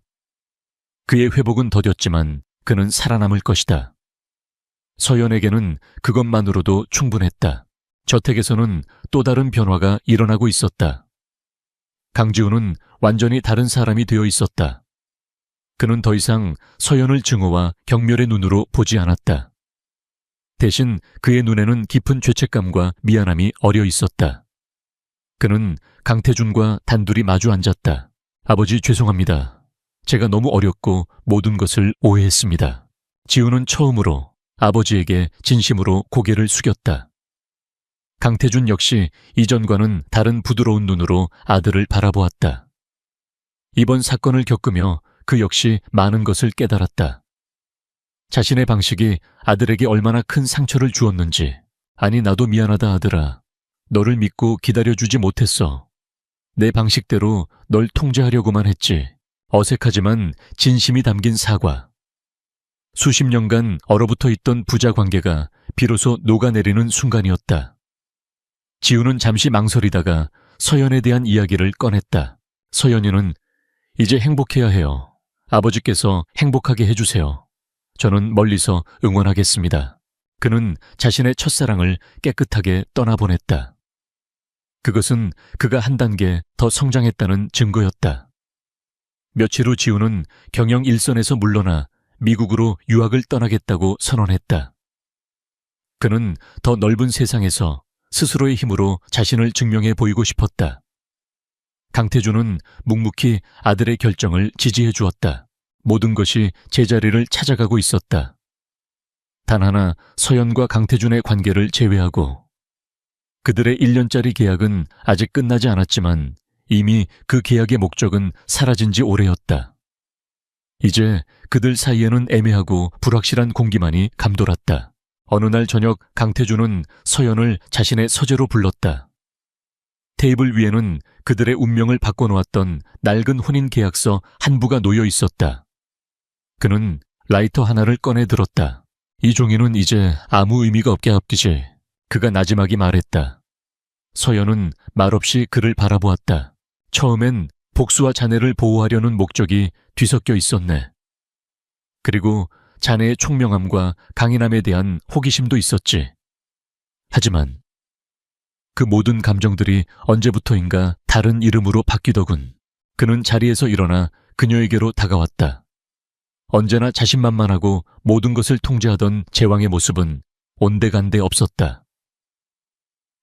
그의 회복은 더뎠지만 그는 살아남을 것이다. 서연에게는 그것만으로도 충분했다. 저택에서는 또 다른 변화가 일어나고 있었다. 강지우는 완전히 다른 사람이 되어 있었다. 그는 더 이상 서연을 증오와 경멸의 눈으로 보지 않았다. 대신 그의 눈에는 깊은 죄책감과 미안함이 어려 있었다. 그는 강태준과 단둘이 마주 앉았다. 아버지 죄송합니다. 제가 너무 어렸고 모든 것을 오해했습니다. 지우는 처음으로 아버지에게 진심으로 고개를 숙였다. 강태준 역시 이전과는 다른 부드러운 눈으로 아들을 바라보았다. 이번 사건을 겪으며 그 역시 많은 것을 깨달았다. 자신의 방식이 아들에게 얼마나 큰 상처를 주었는지. 아니, 나도 미안하다 아들아. 너를 믿고 기다려주지 못했어. 내 방식대로 널 통제하려고만 했지. 어색하지만 진심이 담긴 사과. 수십 년간 얼어붙어 있던 부자 관계가 비로소 녹아내리는 순간이었다. 지우는 잠시 망설이다가 서연에 대한 이야기를 꺼냈다. 서연이는 이제 행복해야 해요. 아버지께서 행복하게 해주세요. 저는 멀리서 응원하겠습니다. 그는 자신의 첫사랑을 깨끗하게 떠나보냈다. 그것은 그가 한 단계 더 성장했다는 증거였다. 며칠 후 지우는 경영 일선에서 물러나 미국으로 유학을 떠나겠다고 선언했다. 그는 더 넓은 세상에서 스스로의 힘으로 자신을 증명해 보이고 싶었다. 강태준은 묵묵히 아들의 결정을 지지해 주었다. 모든 것이 제자리를 찾아가고 있었다. 단 하나 서연과 강태준의 관계를 제외하고 그들의 1년짜리 계약은 아직 끝나지 않았지만 이미 그 계약의 목적은 사라진 지 오래였다. 이제 그들 사이에는 애매하고 불확실한 공기만이 감돌았다. 어느 날 저녁 강태준은 서연을 자신의 서재로 불렀다. 테이블 위에는 그들의 운명을 바꿔놓았던 낡은 혼인 계약서 한 부가 놓여 있었다. 그는 라이터 하나를 꺼내 들었다. 이 종이는 이제 아무 의미가 없게 합기지. 그가 나지막이 말했다. 서연은 말없이 그를 바라보았다. 처음엔 복수와 자네를 보호하려는 목적이 뒤섞여 있었네. 그리고 자네의 총명함과 강인함에 대한 호기심도 있었지. 하지만 그 모든 감정들이 언제부터인가 다른 이름으로 바뀌더군. 그는 자리에서 일어나 그녀에게로 다가왔다. 언제나 자신만만하고 모든 것을 통제하던 제왕의 모습은 온데간데 없었다.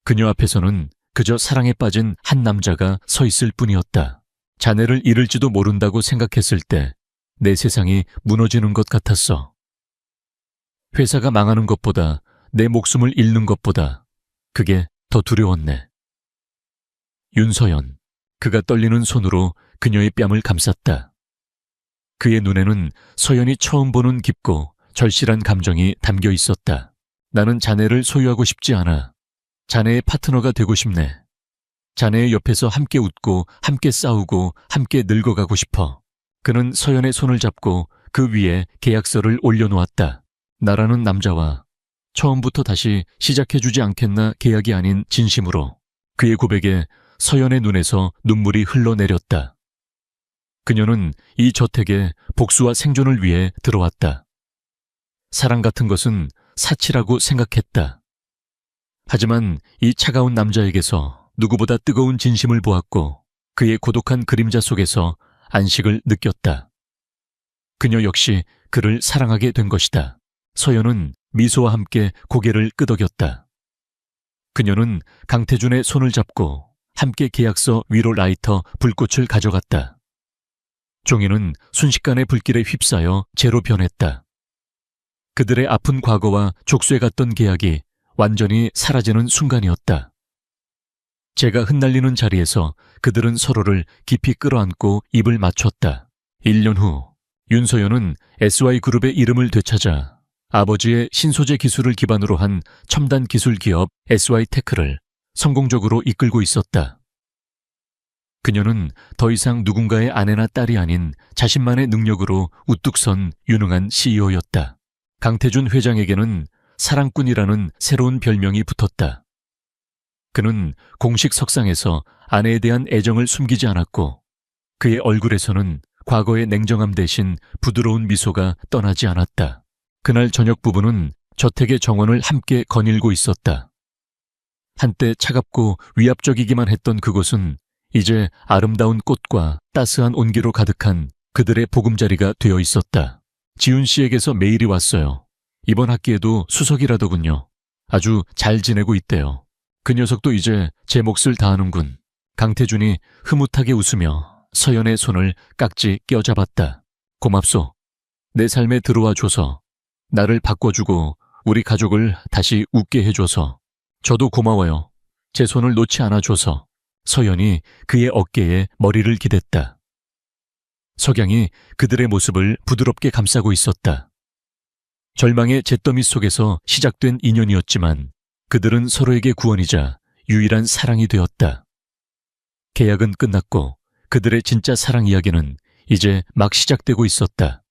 그녀 앞에서는 그저 사랑에 빠진 한 남자가 서 있을 뿐이었다. 자네를 잃을지도 모른다고 생각했을 때 내 세상이 무너지는 것 같았어. 회사가 망하는 것보다 내 목숨을 잃는 것보다 그게 더 두려웠네. 윤서연, 그가 떨리는 손으로 그녀의 뺨을 감쌌다. 그의 눈에는 서연이 처음 보는 깊고 절실한 감정이 담겨 있었다. 나는 자네를 소유하고 싶지 않아. 자네의 파트너가 되고 싶네. 자네의 옆에서 함께 웃고 함께 싸우고 함께 늙어가고 싶어. 그는 서연의 손을 잡고 그 위에 계약서를 올려놓았다. 나라는 남자와 처음부터 다시 시작해주지 않겠나 계약이 아닌 진심으로. 그의 고백에 서연의 눈에서 눈물이 흘러내렸다. 그녀는 이 저택에 복수와 생존을 위해 들어왔다. 사랑 같은 것은 사치라고 생각했다. 하지만 이 차가운 남자에게서 누구보다 뜨거운 진심을 보았고 그의 고독한 그림자 속에서 안식을 느꼈다. 그녀 역시 그를 사랑하게 된 것이다. 서연은 미소와 함께 고개를 끄덕였다. 그녀는 강태준의 손을 잡고 함께 계약서 위로 라이터 불꽃을 가져갔다. 종이는 순식간에 불길에 휩싸여 재로 변했다. 그들의 아픈 과거와 족쇄 같던 계약이 완전히 사라지는 순간이었다. 제가 흩날리는 자리에서 그들은 서로를 깊이 끌어안고 입을 맞췄다. 1년 후 윤서연은 SY그룹의 이름을 되찾아 아버지의 신소재 기술을 기반으로 한 첨단 기술 기업 SY테크를 성공적으로 이끌고 있었다. 그녀는 더 이상 누군가의 아내나 딸이 아닌 자신만의 능력으로 우뚝 선 유능한 CEO였다. 강태준 회장에게는 사랑꾼이라는 새로운 별명이 붙었다. 그는 공식 석상에서 아내에 대한 애정을 숨기지 않았고 그의 얼굴에서는 과거의 냉정함 대신 부드러운 미소가 떠나지 않았다. 그날 저녁 부부는 저택의 정원을 함께 거닐고 있었다. 한때 차갑고 위압적이기만 했던 그곳은 이제 아름다운 꽃과 따스한 온기로 가득한 그들의 보금자리가 되어 있었다. 지훈 씨에게서 메일이 왔어요. 이번 학기에도 수석이라더군요. 아주 잘 지내고 있대요. 그 녀석도 이제 제 몫을 다하는군. 강태준이 흐뭇하게 웃으며 서연의 손을 깍지 껴잡았다. 고맙소. 내 삶에 들어와 줘서, 나를 바꿔주고 우리 가족을 다시 웃게 해줘서. 저도 고마워요. 제 손을 놓지 않아줘서. 서연이 그의 어깨에 머리를 기댔다. 석양이 그들의 모습을 부드럽게 감싸고 있었다. 절망의 잿더미 속에서 시작된 인연이었지만 그들은 서로에게 구원이자 유일한 사랑이 되었다. 계약은 끝났고 그들의 진짜 사랑 이야기는 이제 막 시작되고 있었다.